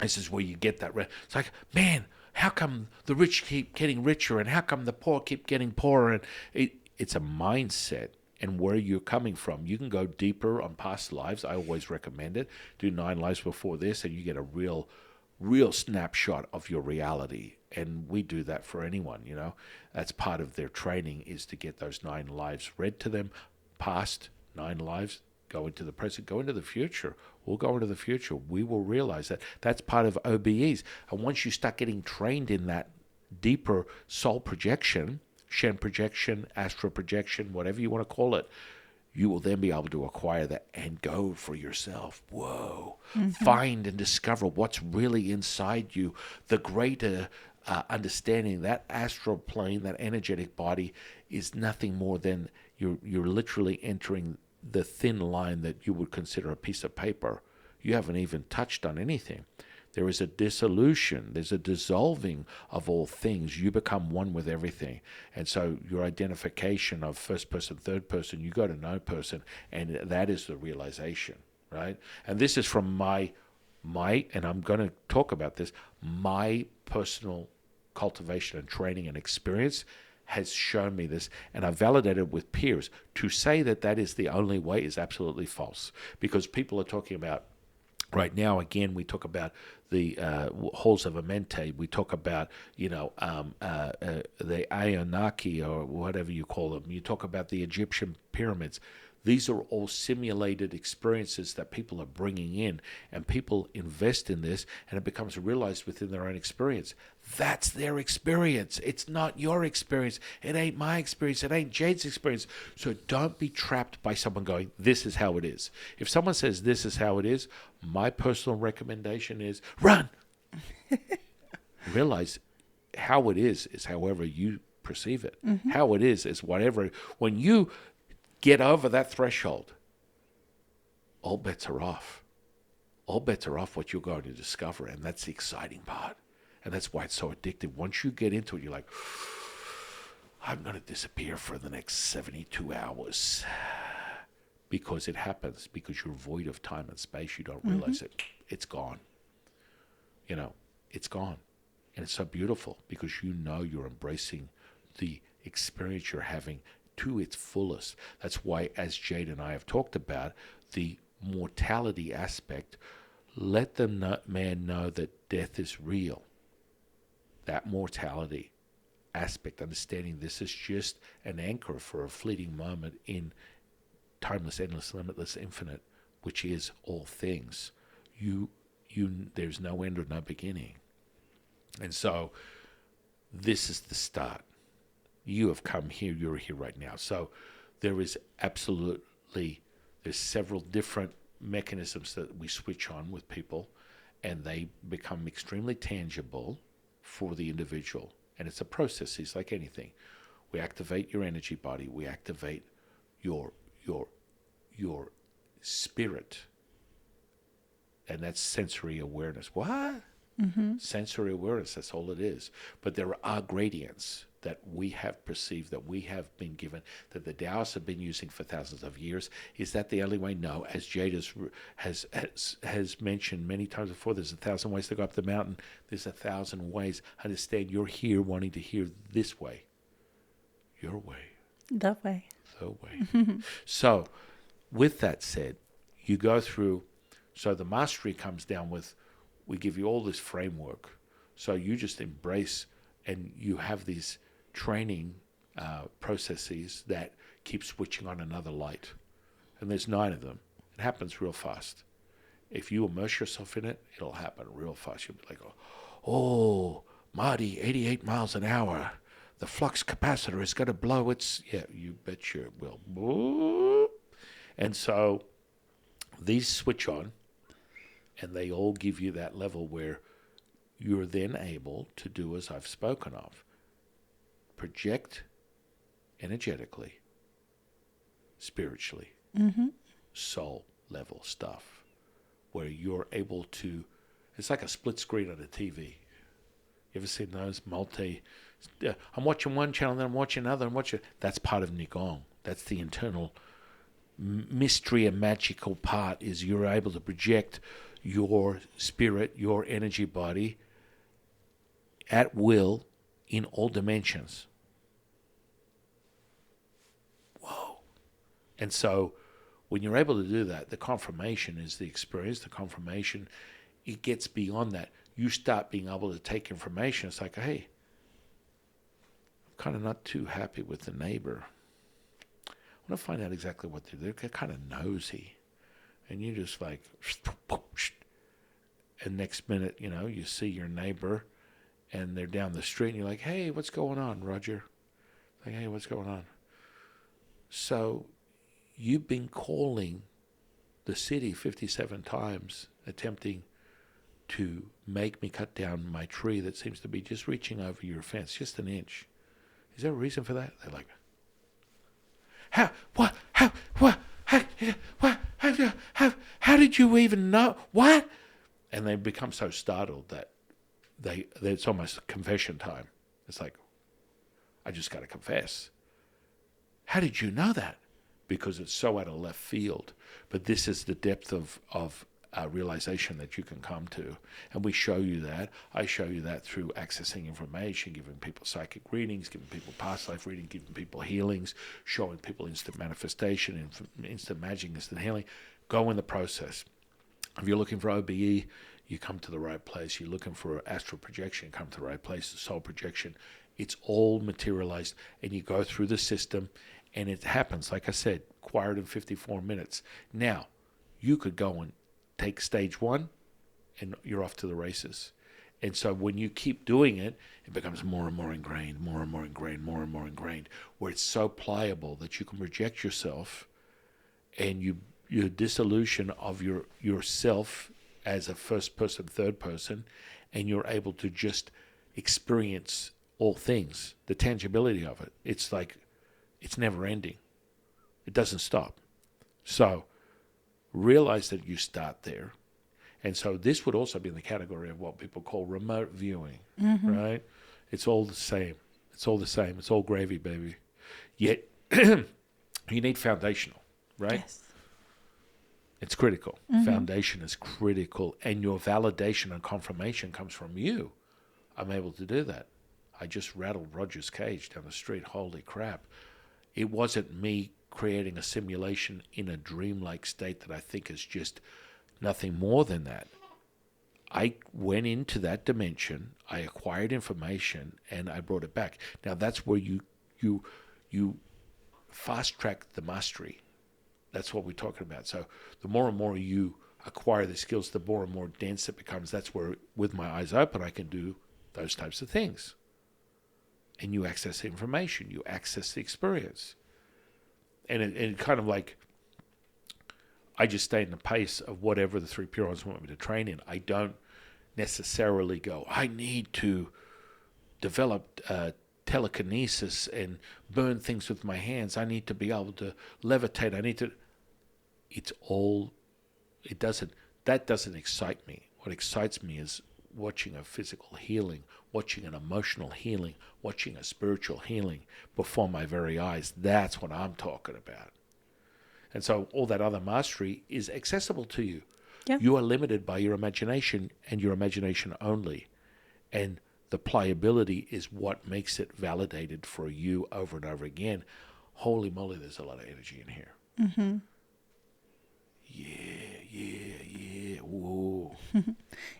this is where you get that. It's like, man, how come the rich keep getting richer and how come the poor keep getting poorer? And it's a mindset and where you're coming from. You can go deeper on past lives. I always recommend it. Do 9 lives before this, and you get a real real snapshot of your reality. And we do that for anyone, That's part of their training, is to get those 9 lives read to them, past 9 lives, go into the present, go into the future. We'll go into the future. We will realize that that's part of OBEs. And once you start getting trained in that deeper soul projection, Shen projection, astral projection, whatever you want to call it, you will then be able to acquire that and go for yourself. Whoa. Find and discover what's really inside you. The greater understanding that astral plane, that energetic body, is nothing more than you're literally entering the thin line that you would consider a piece of paper. You haven't even touched on anything. There is a dissolution. There's a dissolving of all things. You become one with everything. And so your identification of first person, third person, you go to no person, and that is the realization, right? And this is from my and I'm going to talk about this, my personal cultivation and training and experience has shown me this, and I validated with peers. To say that that is the only way is absolutely false, because people are talking about, right now, again, we talk about the halls of Amenti. We talk about, the Anunnaki, or whatever you call them. You talk about the Egyptian pyramids. These are all simulated experiences that people are bringing in, and people invest in this, and it becomes realized within their own experience. That's their experience. It's not your experience. It ain't my experience. It ain't Jade's experience. So don't be trapped by someone going, this is how it is. If someone says this is how it is, my personal recommendation is run. Realize how it is however you perceive it. How it is whatever. When you get over that threshold, all bets are off. All bets are off what you're going to discover, and that's the exciting part. And that's why it's so addictive. Once you get into it, you're like, I'm going to disappear for the next 72 hours. Because it happens, because you're void of time and space. You don't realize it. It's gone. It's gone. And it's so beautiful, because you're embracing the experience you're having to its fullest. That's why, as Jade and I have talked about, the mortality aspect, let the man know that death is real. That mortality aspect, understanding this is just an anchor for a fleeting moment in timeless, endless, limitless, infinite, which is all things. There's no end or no beginning. And so this is the start. You have come here, you're here right now. So there's several different mechanisms that we switch on with people, and they become extremely tangible for the individual. And it's a process. It's like anything. We activate your energy body. We activate your spirit. And that's sensory awareness. What? Sensory awareness, that's all it is. But there are gradients that we have perceived, that we have been given, that the Taoists have been using for thousands of years. Is that the only way? No. As Jade has mentioned many times before, there's 1,000 ways to go up the mountain. There's 1,000 ways. Understand, you're here wanting to hear this way. Your way. The way. The way. So, with that said, you go through, so the mastery comes down with, we give you all this framework. So you just embrace, and you have these training processes that keep switching on another light. And there's 9 of them. It happens real fast. If you immerse yourself in it, it'll happen real fast. You'll be like, oh, Marty, 88 miles an hour. The flux capacitor is going to blow its... Yeah, you bet you it will. And so these switch on, and they all give you that level where you're then able to do as I've spoken of. Project energetically, spiritually, soul level stuff, where you're able to, it's like a split screen on a TV. You ever seen those I'm watching one channel, then I'm watching another, that's part of Neigong. That's the internal mystery and magical part, is you're able to project your spirit, your energy body at will in all dimensions. Whoa. And so when you're able to do that, the confirmation is the experience. The confirmation, it gets beyond that. you start being able to take information. It's like, hey, I'm kind of not too happy with the neighbor. I want to find out exactly what they're kind of nosy. And you just like, and next minute, you see your neighbor and they're down the street and you're like, hey, what's going on, Roger? Like, hey, what's going on? So you've been calling the city 57 times, attempting to make me cut down my tree that seems to be just reaching over your fence, just an inch. Is there a reason for that? They're like, how did you even know? What? And they become so startled that it's almost confession time. It's like, I just got to confess. How did you know that? Because it's so out of left field. But this is the depth of realization that you can come to. And we show you that. I show you that through accessing information, giving people psychic readings, giving people past life reading, giving people healings, showing people instant manifestation, instant magic, instant healing. Go in the process. If you're looking for OBE, you come to the right place. You're looking for astral projection, you come to the right place. The soul projection, it's all materialized. And you go through the system, and it happens, like I said, acquired in 54 minutes. Now, you could go and take stage 1, and you're off to the races. And so when you keep doing it, it becomes more and more ingrained, more and more ingrained, more and more ingrained, where it's so pliable that you can project yourself, and your dissolution of yourself as a first person, third person, and you're able to just experience all things, the tangibility of it. It's like, it's never ending. It doesn't stop. So realize that you start there. And so this would also be in the category of what people call remote viewing, right? It's all the same. It's all the same. It's all gravy, baby. Yet you need foundational, right? Yes. It's critical. Foundation is critical. And your validation and confirmation comes from you. I'm able to do that. I just rattled Roger's cage down the street. Holy crap. It wasn't me creating a simulation in a dreamlike state that I think is just nothing more than that. I went into that dimension, I acquired information, and I brought it back. Now that's where you fast track the mastery. That's what we're talking about. So the more and more you acquire the skills, the more and more dense it becomes. That's where, with my eyes open, I can do those types of things. And you access the information, you access the experience. And it kind of like, I just stay in the pace of whatever the three Purons want me to train in. I don't necessarily go, I need to develop telekinesis and burn things with my hands. I need to be able to levitate. That doesn't excite me. What excites me is watching a physical healing, watching an emotional healing, watching a spiritual healing before my very eyes. That's what I'm talking about. And so all that other mastery is accessible to you. Yeah. You are limited by your imagination and your imagination only. And the pliability is what makes it validated for you over and over again. Holy moly, there's a lot of energy in here. Mm-hmm. Yeah. Whoa.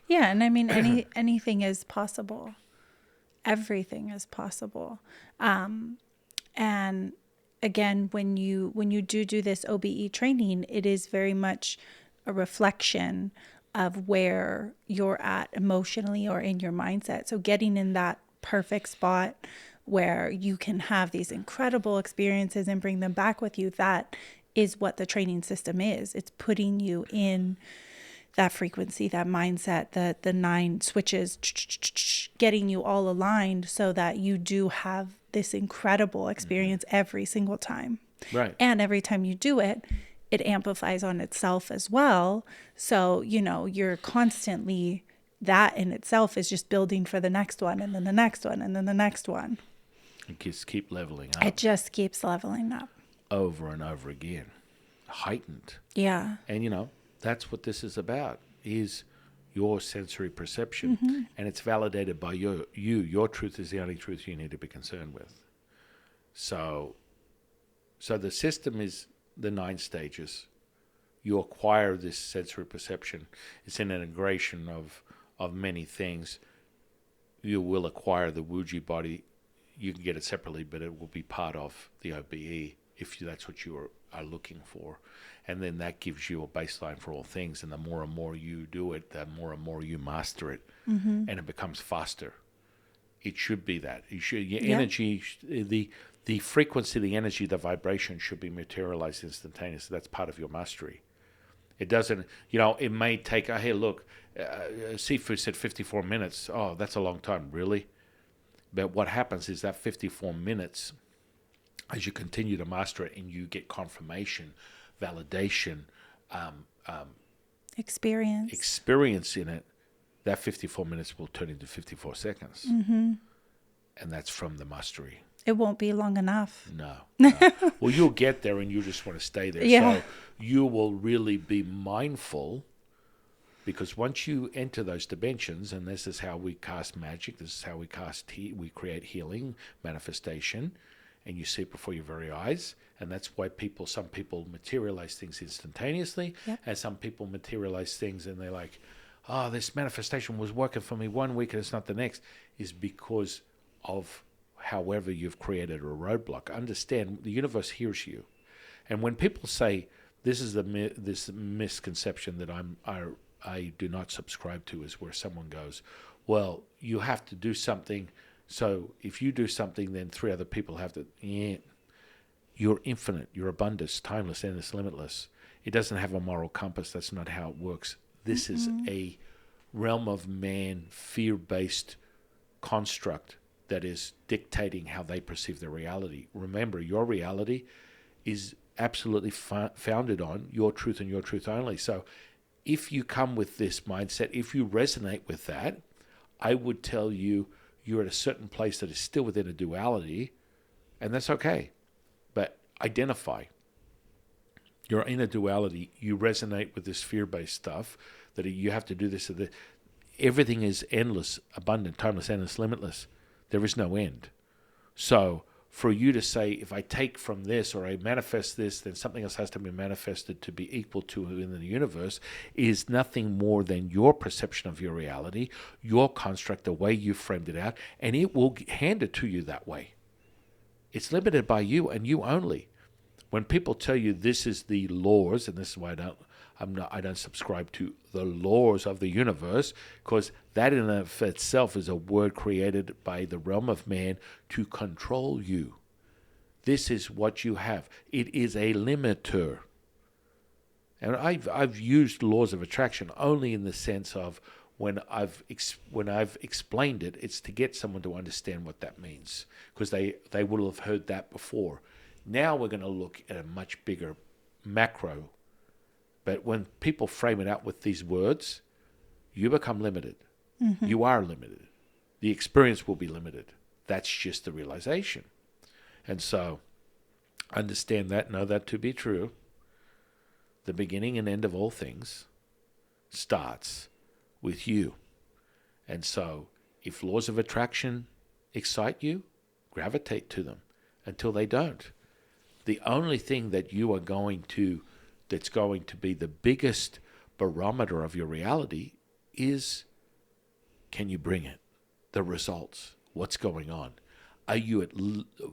Yeah, and I mean, anything is possible. Everything is possible. And again, when you do this OBE training, it is very much a reflection of where you're at emotionally or in your mindset. So getting in that perfect spot where you can have these incredible experiences and bring them back with you, that is what the training system is. It's putting you in that frequency, that mindset, the 9 switches, getting you all aligned so that you do have this incredible experience every single time. Right. And every time you do it, it amplifies on itself as well. So, you're constantly, that in itself is just building for the next one, and then the next one, and then the next one. It just keep leveling up. It just keeps leveling up. Over and over again. Heightened. Yeah. And, that's what this is about, is your sensory perception. And it's validated by you. Your truth is the only truth you need to be concerned with. So the system is the 9 stages. You acquire this sensory perception. It's an integration of many things, you will acquire the Wuji body. You can get it separately, but it will be part of the OBE if that's what you are looking for. And then that gives you a baseline for all things. And the more and more you do it, the more and more you master it. Mm-hmm. And it becomes faster. It should be that. Your Yeah. energy, the frequency, the energy, the vibration should be materialized instantaneously. That's part of your mastery. It doesn't, it may take, hey, look, Sifu said 54 minutes. Oh, that's a long time. Really? But what happens is that 54 minutes, as you continue to master it and you get confirmation, validation, experience in it, that 54 minutes will turn into 54 seconds. Mm-hmm. And that's from the mastery. It won't be long enough. No. Well, you'll get there and you just want to stay there. Yeah. So you will really be mindful, because once you enter those dimensions, and this is how we cast magic, this is how we we create healing, manifestation, and you see it before your very eyes. And that's why some people materialize things instantaneously, Yep. and some people materialize things and they're like, oh, this manifestation was working for me 1 week and it's not the next, is because of however you've created a roadblock. Understand, the universe hears you. And when people say, this is this misconception that I do not subscribe to, is where someone goes, well, you have to do something, so if you do something, then 3 other people have to. Yeah. You're infinite, you're abundant, timeless, endless, limitless. It doesn't have a moral compass. That's not how it works. This is a realm of man, fear-based construct that is dictating how they perceive their reality. Remember, your reality is absolutely founded on your truth and your truth only. So if you come with this mindset, if you resonate with that, I would tell you you're at a certain place that is still within a duality, and that's okay. But identify. You're in a duality. You resonate with this fear-based stuff, that you have to do this. Everything is endless, abundant, timeless, endless, limitless. There is no end. So for you to say, if I take from this or I manifest this, then something else has to be manifested to be equal to in the universe, is nothing more than your perception of your reality, your construct, the way you framed it out, and it will hand it to you that way. It's limited by you and you only. When people tell you this is the laws, and this is why I don't subscribe to the laws of the universe, because that in and of itself is a word created by the realm of man to control you. This is what you have. It is a limiter. And I've used laws of attraction only in the sense of when I've explained it, it's to get someone to understand what that means, because they will have heard that before. Now we're going to look at a much bigger macro. But when people frame it out with these words, you become limited. Mm-hmm. You are limited. The experience will be limited. That's just the realization. And so understand that, know that to be true. The beginning and end of all things starts with you. And so if laws of attraction excite you, gravitate to them until they don't. The only thing that you are that's going to be the biggest barometer of your reality is, can you bring it? The results. What's going on? Are you,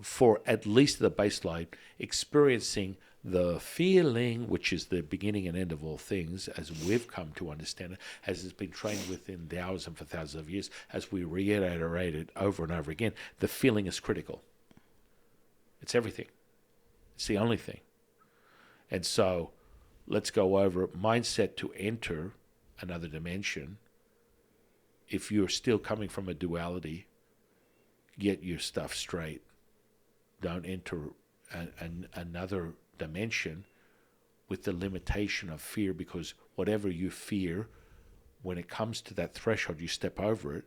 for at least the baseline, experiencing the feeling, which is the beginning and end of all things, as we've come to understand it, as it's been trained within Taoism for thousands of years, as we reiterate it over and over again, the feeling is critical. It's everything. It's the only thing. And so let's go over mindset to enter another dimension. If you're still coming from a duality, get your stuff straight. Don't enter another dimension with the limitation of fear, because whatever you fear, when it comes to that threshold, you step over it,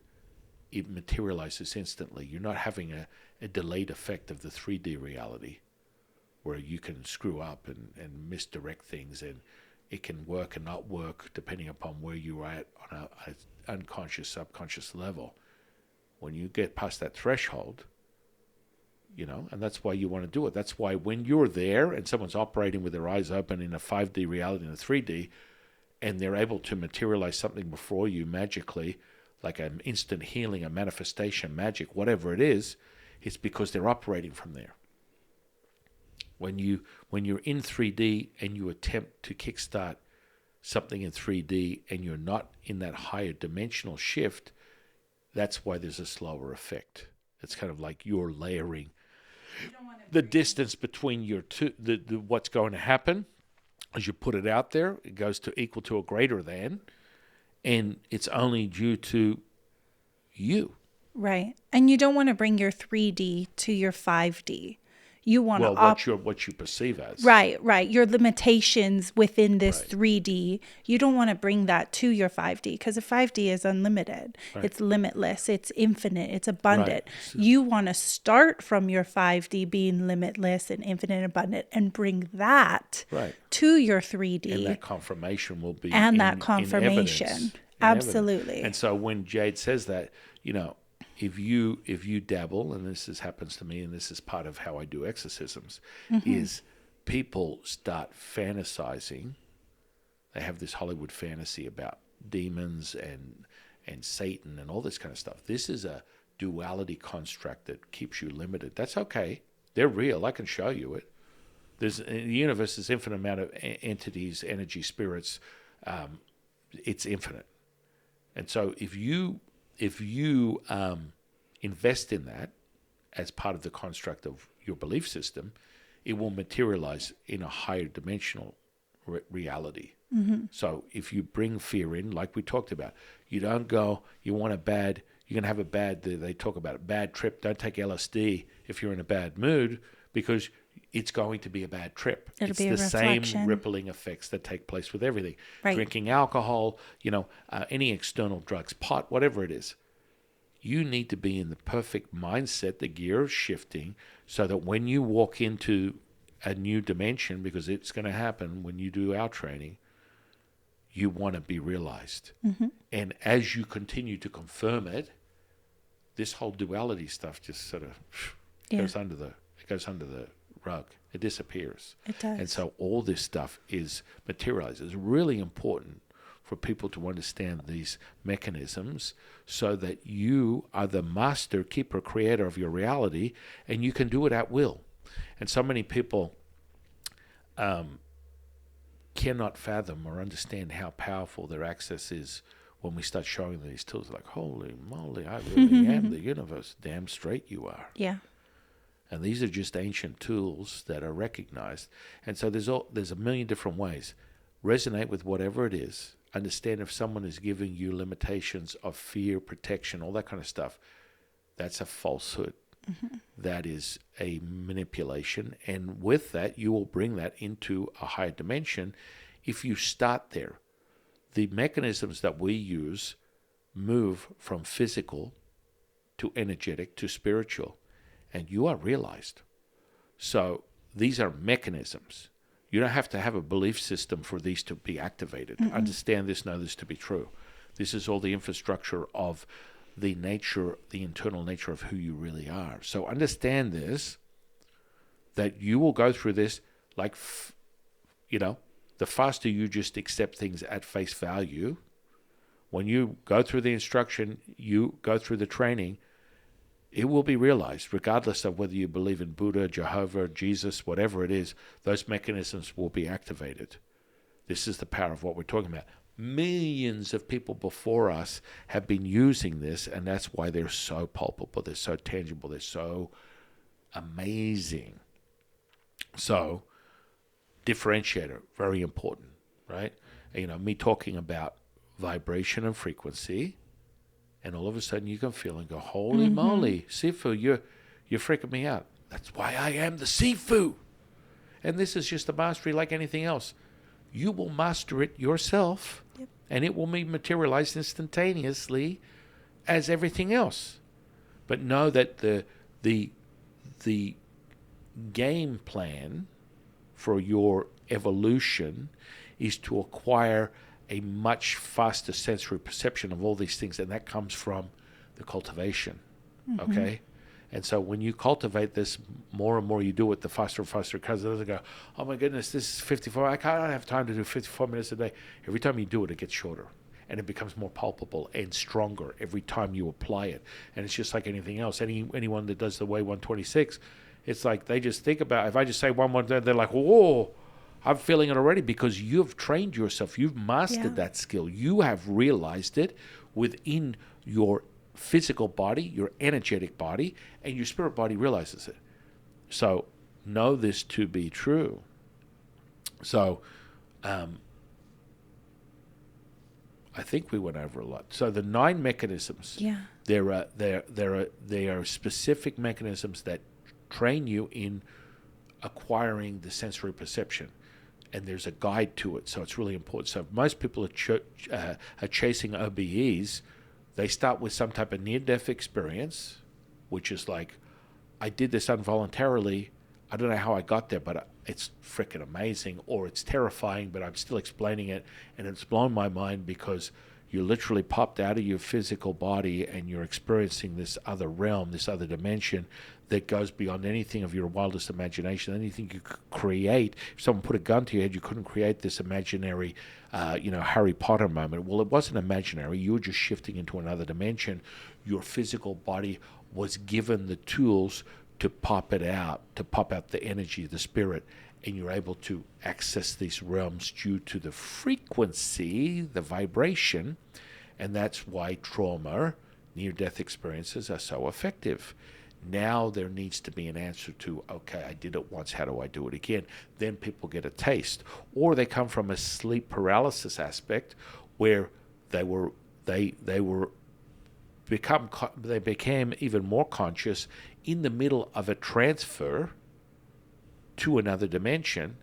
it materializes instantly. You're not having a delayed effect of the 3D reality where you can screw up and misdirect things, and it can work and not work depending upon where you're at on an unconscious, subconscious level. When you get past that threshold, and that's why you want to do it. That's why when you're there and someone's operating with their eyes open in a 5D reality and a 3D, and they're able to materialize something before you magically, like an instant healing, a manifestation, magic, whatever it is, it's because they're operating from there. When you're in 3D and you attempt to kickstart something in 3D and you're not in that higher dimensional shift, that's why there's a slower effect. It's kind of like you're layering the distance between your two, the what's going to happen. As you put it out there, it goes to equal to or greater than, and it's only due to you. Right. And you don't want to bring your 3D to your 5D. You want Well, to what you perceive as. Right. Your limitations within this 3D, you don't want to bring that to your 5D because a 5D is unlimited. Right. It's limitless. It's infinite. It's abundant. Right. You want to start from your 5D being limitless and infinite and abundant and bring that to your 3D. And that confirmation will be that confirmation. In evidence. Absolutely. And so when Jade says that, if you dabble, and this happens to me, and this is part of how I do exorcisms, is people start fantasizing. They have this Hollywood fantasy about demons and Satan and all this kind of stuff. This is a duality construct that keeps you limited. That's okay. They're real. I can show you it. In the universe, there's infinite amount of entities, energy, spirits. It's infinite. And so if you invest in that as part of the construct of your belief system, it will materialize in a higher dimensional reality. So if you bring fear in, like we talked about, you don't go, you're going to have a bad, they talk about a bad trip. Don't take LSD if you're in a bad mood, because it's going to be a bad trip. It'll be the reflection. Same rippling effects that take place with everything. Right. Drinking alcohol, any external drugs, pot, whatever it is. You need to be in the perfect mindset, the gear of shifting, so that when you walk into a new dimension, because it's going to happen when you do our training, you want to be realized. And as you continue to confirm it, this whole duality stuff just sort of goes under the rug. It disappears. It does. And so all this stuff is materialized. It's really important for people to understand these mechanisms so that you are the master, keeper, creator of your reality, and you can do it at will. And so many people cannot fathom or understand how powerful their access is when we start showing these tools. Like, holy moly, I really am the universe. Damn straight you are. Yeah. And these are just ancient tools that are recognized. And so there's a million different ways. Resonate with whatever it is. Understand if someone is giving you limitations of fear, protection, all that kind of stuff. That's a falsehood. That is a manipulation. And with that, you will bring that into a higher dimension if you start there. The mechanisms that we use move from physical to energetic to spiritual. And you are realized. So these are mechanisms. You don't have to have a belief system for these to be activated. Understand this, know this to be true. This is all the infrastructure of the nature, the internal nature of who you really are. So understand this, that you will go through this like, the faster you just accept things at face value. When you go through the instruction, you go through the training, it will be realized, regardless of whether you believe in Buddha, Jehovah, Jesus, whatever it is, those mechanisms will be activated. This is the power of what we're talking about. Millions of people before us have been using this, and that's why they're so palpable, they're so tangible, they're so amazing. So, differentiator, very important, right? Me talking about vibration and frequency, and all of a sudden you can feel and go, holy moly, Sifu, you're freaking me out. That's why I am the Sifu. And this is just a mastery like anything else. You will master it yourself, and it will be materialized instantaneously as everything else. But know that the game plan for your evolution is to acquire a much faster sensory perception of all these things, and that comes from the cultivation, okay? And so when you cultivate this more and more, you do it, the faster and faster it comes. They go, oh my goodness, this is 54. I don't have time to do 54 minutes a day. Every time you do it, it gets shorter. And it becomes more palpable and stronger every time you apply it. And it's just like anything else. Anyone that does the way 126, it's like they just think about, if I just say 1, they're like, whoa, I'm feeling it already, because you've trained yourself. You've mastered that skill. You have realized it within your physical body, your energetic body, and your spirit body realizes it. So know this to be true. So I think we went over a lot. So the 9 mechanisms, there are specific mechanisms that train you in acquiring the sensory perception. And there's a guide to it, so it's really important. So if most people are chasing OBEs, they start with some type of near-death experience, which is like, I did this involuntarily. I don't know how I got there, but it's freaking amazing. Or it's terrifying, but I'm still explaining it, and it's blown my mind because you literally popped out of your physical body and you're experiencing this other realm, this other dimension that goes beyond anything of your wildest imagination, anything you could create. If someone put a gun to your head, you couldn't create this imaginary, Harry Potter moment. Well, it wasn't imaginary. You were just shifting into another dimension. Your physical body was given the tools to pop it out, to pop out the energy, the spirit, and you're able to access these realms due to the frequency, the vibration, and that's why trauma, near-death experiences are so effective. Now there needs to be an answer to, okay, I did it once, how do I do it again? Then people get a taste. Or they come from a sleep paralysis aspect where they became even more conscious in the middle of a transfer to another dimension,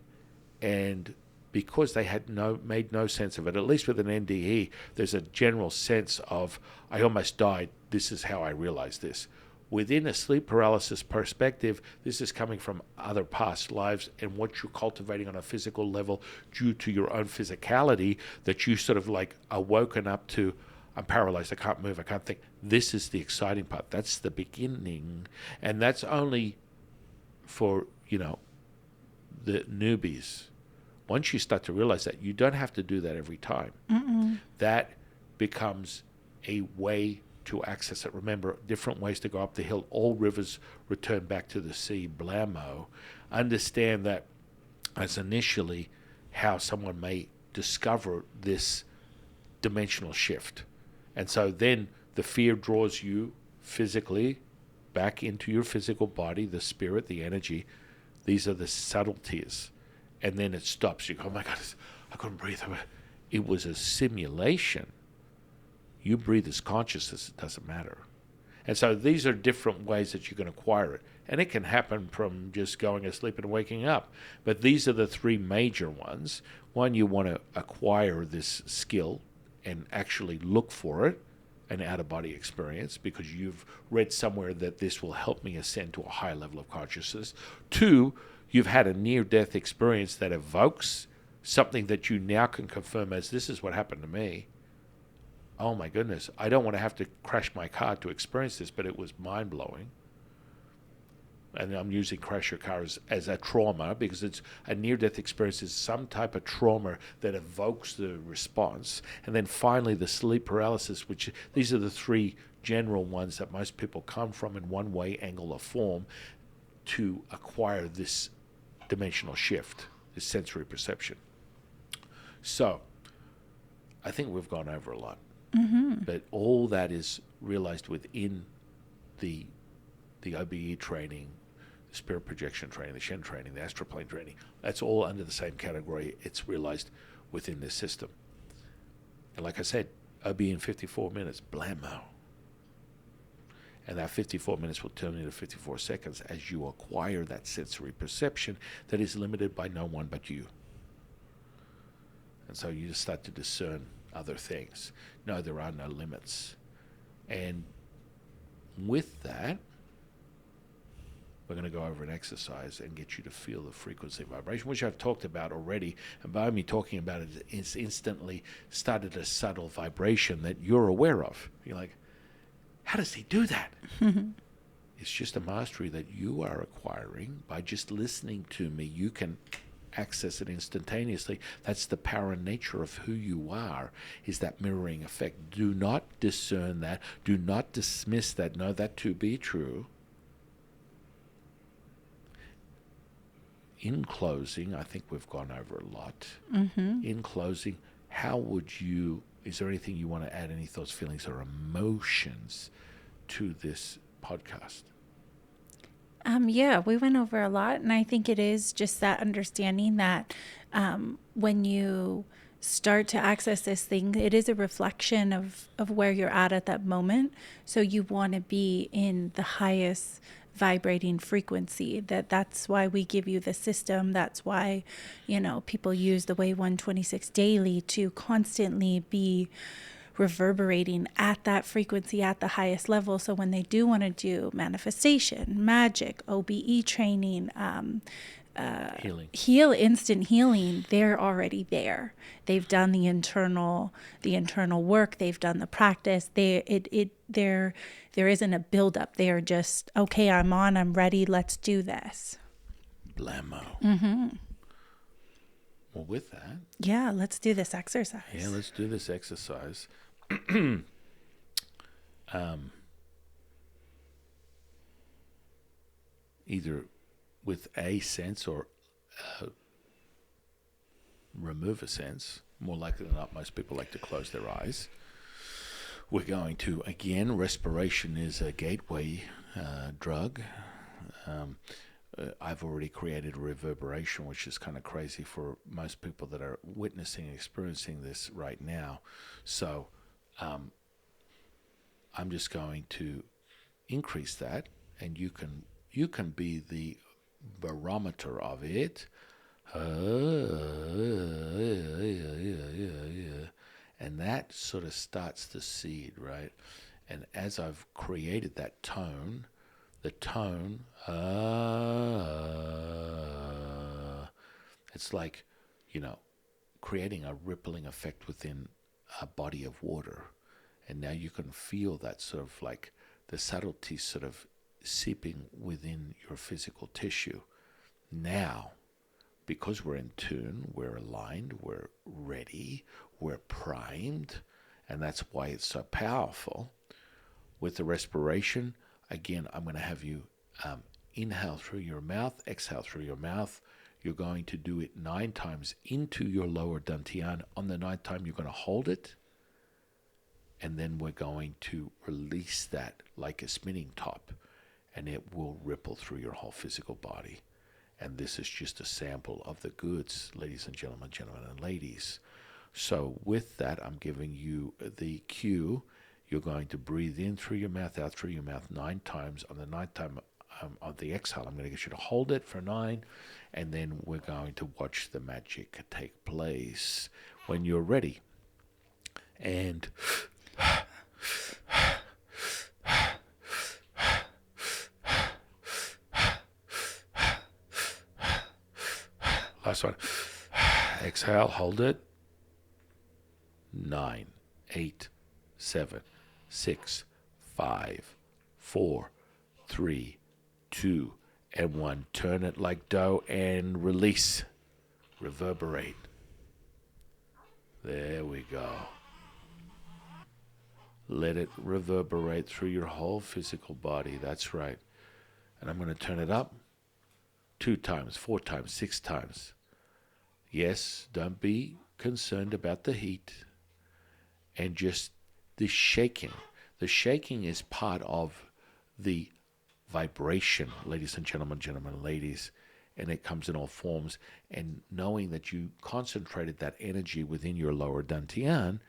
and because they had made no sense of it, at least with an NDE, there's a general sense of, I almost died, this is how I realized this. Within a sleep paralysis perspective, this is coming from other past lives and what you're cultivating on a physical level due to your own physicality, that you sort of like are woken up to, I'm paralyzed, I can't move, I can't think. This is the exciting part. That's the beginning. And that's only for, the newbies. Once you start to realize that, you don't have to do that every time. That becomes a way to access it. Remember, different ways to go up the hill. All rivers return back to the sea. Blammo. Understand that as initially how someone may discover this dimensional shift. And so then the fear draws you physically back into your physical body, the spirit, the energy. These are the subtleties. And then it stops. You go, oh my God, I couldn't breathe. It was a simulation. You breathe as consciousness, it doesn't matter. And so these are different ways that you can acquire it. And it can happen from just going asleep and waking up. But these are the 3 major ones. One, you want to acquire this skill and actually look for it, an out-of-body experience, because you've read somewhere that this will help me ascend to a higher level of consciousness. 2, you've had a near-death experience that evokes something that you now can confirm as, this is what happened to me. Oh my goodness, I don't want to have to crash my car to experience this, but it was mind-blowing. And I'm using crash your car as a trauma, because it's a near-death experience is some type of trauma that evokes the response. And then finally the sleep paralysis, which these are the 3 general ones that most people come from in one way, angle, or form to acquire this dimensional shift, this sensory perception. So I think we've gone over a lot. But all that is realized within the OBE training, the spirit projection training, the Shen training, the astral plane training. That's all under the same category. It's realized within this system. And like I said, OBE in 54 minutes, blammo. And that 54 minutes will turn into 54 seconds as you acquire that sensory perception that is limited by no one but you. And so you just start to discern other things. No, there are no limits. And with that, we're going to go over an exercise and get you to feel the frequency vibration, which I've talked about already. And by me talking about it, it's instantly started a subtle vibration that you're aware of. You're like, how does he do that? It's just a mastery that you are acquiring by just listening to me. You can access it instantaneously. That's the power and nature of who you are, is that mirroring effect. Do not discern that. Do not dismiss that. Know that to be true. In closing, I think we've gone over a lot. In closing, is there anything you want to add, any thoughts, feelings, or emotions to this podcast? Yeah, we went over a lot, and I think it is just that understanding that when you start to access this thing, it is a reflection of where you're at that moment. So you want to be in the highest vibrating frequency. That's why we give you the system. That's why, people use the Way 126 daily to constantly be reverberating at that frequency at the highest level. So when they do want to do manifestation, magic, OBE training, instant healing, they're already there. They've done the internal work. They've done the practice. There isn't a buildup. They are just, okay, I'm ready. Let's do this. Blammo. Well, with that, yeah, let's do this exercise. Either with a sense or remove a sense. More likely than not, most people like to close their eyes. We're going to, again, respiration is a gateway drug. I've already created a reverberation, which is kind of crazy for most people that are witnessing and experiencing this right now. So I'm just going to increase that, and you can be the barometer of it. And that sort of starts the seed, right? And as I've created that tone, the tone, it's like, creating a rippling effect within a body of water. And now you can feel that sort of like the subtlety sort of seeping within your physical tissue. Now, because we're in tune, we're aligned, we're ready, we're primed, and that's why it's so powerful. With the respiration, again, I'm going to have you inhale through your mouth, exhale through your mouth. You're going to do it 9 times into your lower dantian. On the 9th time, you're going to hold it, and then we're going to release that like a spinning top, and it will ripple through your whole physical body. And this is just a sample of the goods, ladies and gentlemen and ladies. So with that, I'm giving you the cue. You're going to breathe in through your mouth, out through your mouth 9 times. On the 9th time of the exhale, I'm going to get you to hold it for 9, and then we're going to watch the magic take place when you're ready. And last one. Exhale, hold it. 9, 8, 7, 6, 5, 4, 3, 2, and 1. Turn it like dough and release. Reverberate. There we go. Let it reverberate through your whole physical body. That's right. And I'm going to turn it up 2 times, 4 times, 6 times. Yes, don't be concerned about the heat and just the shaking. The shaking is part of the vibration, ladies and gentlemen and ladies, and it comes in all forms. And knowing that you concentrated that energy within your lower dantian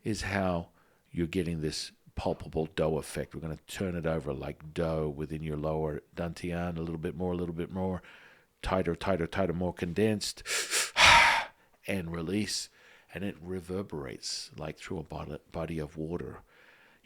is how you're getting this palpable dough effect. We're going to turn it over like dough within your lower dantian, a little bit more, tighter, more condensed, and release, and it reverberates like through a body of water.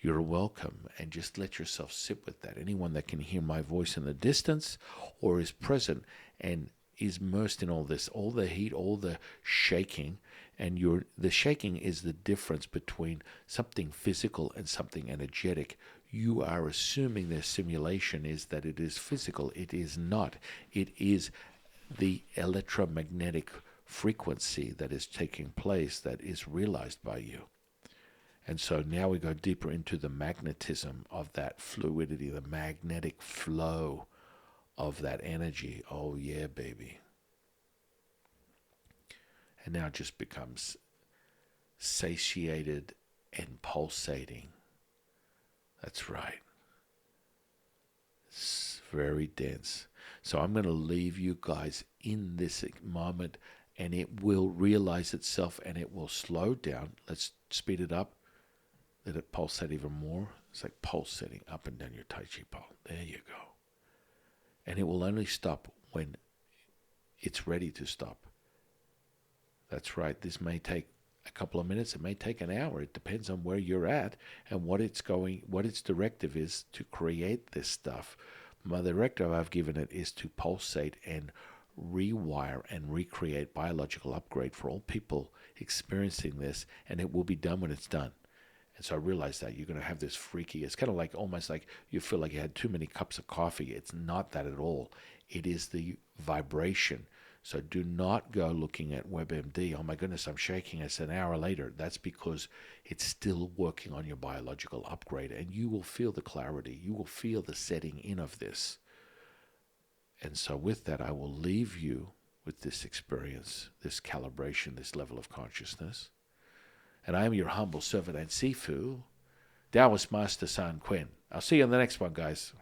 You're welcome, and just let yourself sit with that. Anyone that can hear my voice in the distance or is present and is immersed in all this, all the heat, all the shaking, And the shaking is the difference between something physical and something energetic. You are assuming their simulation is that it is physical. It is not. It is the electromagnetic frequency that is taking place that is realized by you. And so now we go deeper into the magnetism of that fluidity, the magnetic flow of that energy. Oh yeah, baby. And now it just becomes satiated and pulsating. That's right. It's very dense. So I'm going to leave you guys in this moment, and it will realize itself and it will slow down. Let's speed it up. Let it pulsate even more. It's like pulsating up and down your Tai Chi ball. There you go. And it will only stop when it's ready to stop. That's right. This may take a couple of minutes. It may take an hour. It depends on where you're at and what its directive is to create this stuff. My directive I've given it is to pulsate and rewire and recreate biological upgrade for all people experiencing this, and it will be done when it's done. And so I realized that you're going to have this freaky, it's kind of like almost like you feel like you had too many cups of coffee. It's not that at all. It is the vibration. So do not go looking at WebMD. Oh my goodness, I'm shaking. It's an hour later. That's because it's still working on your biological upgrade, and you will feel the clarity. You will feel the setting in of this. And so with that, I will leave you with this experience, this calibration, this level of consciousness. And I am your humble servant and Sifu, Taoist Master San Quinn. I'll see you on the next one, guys.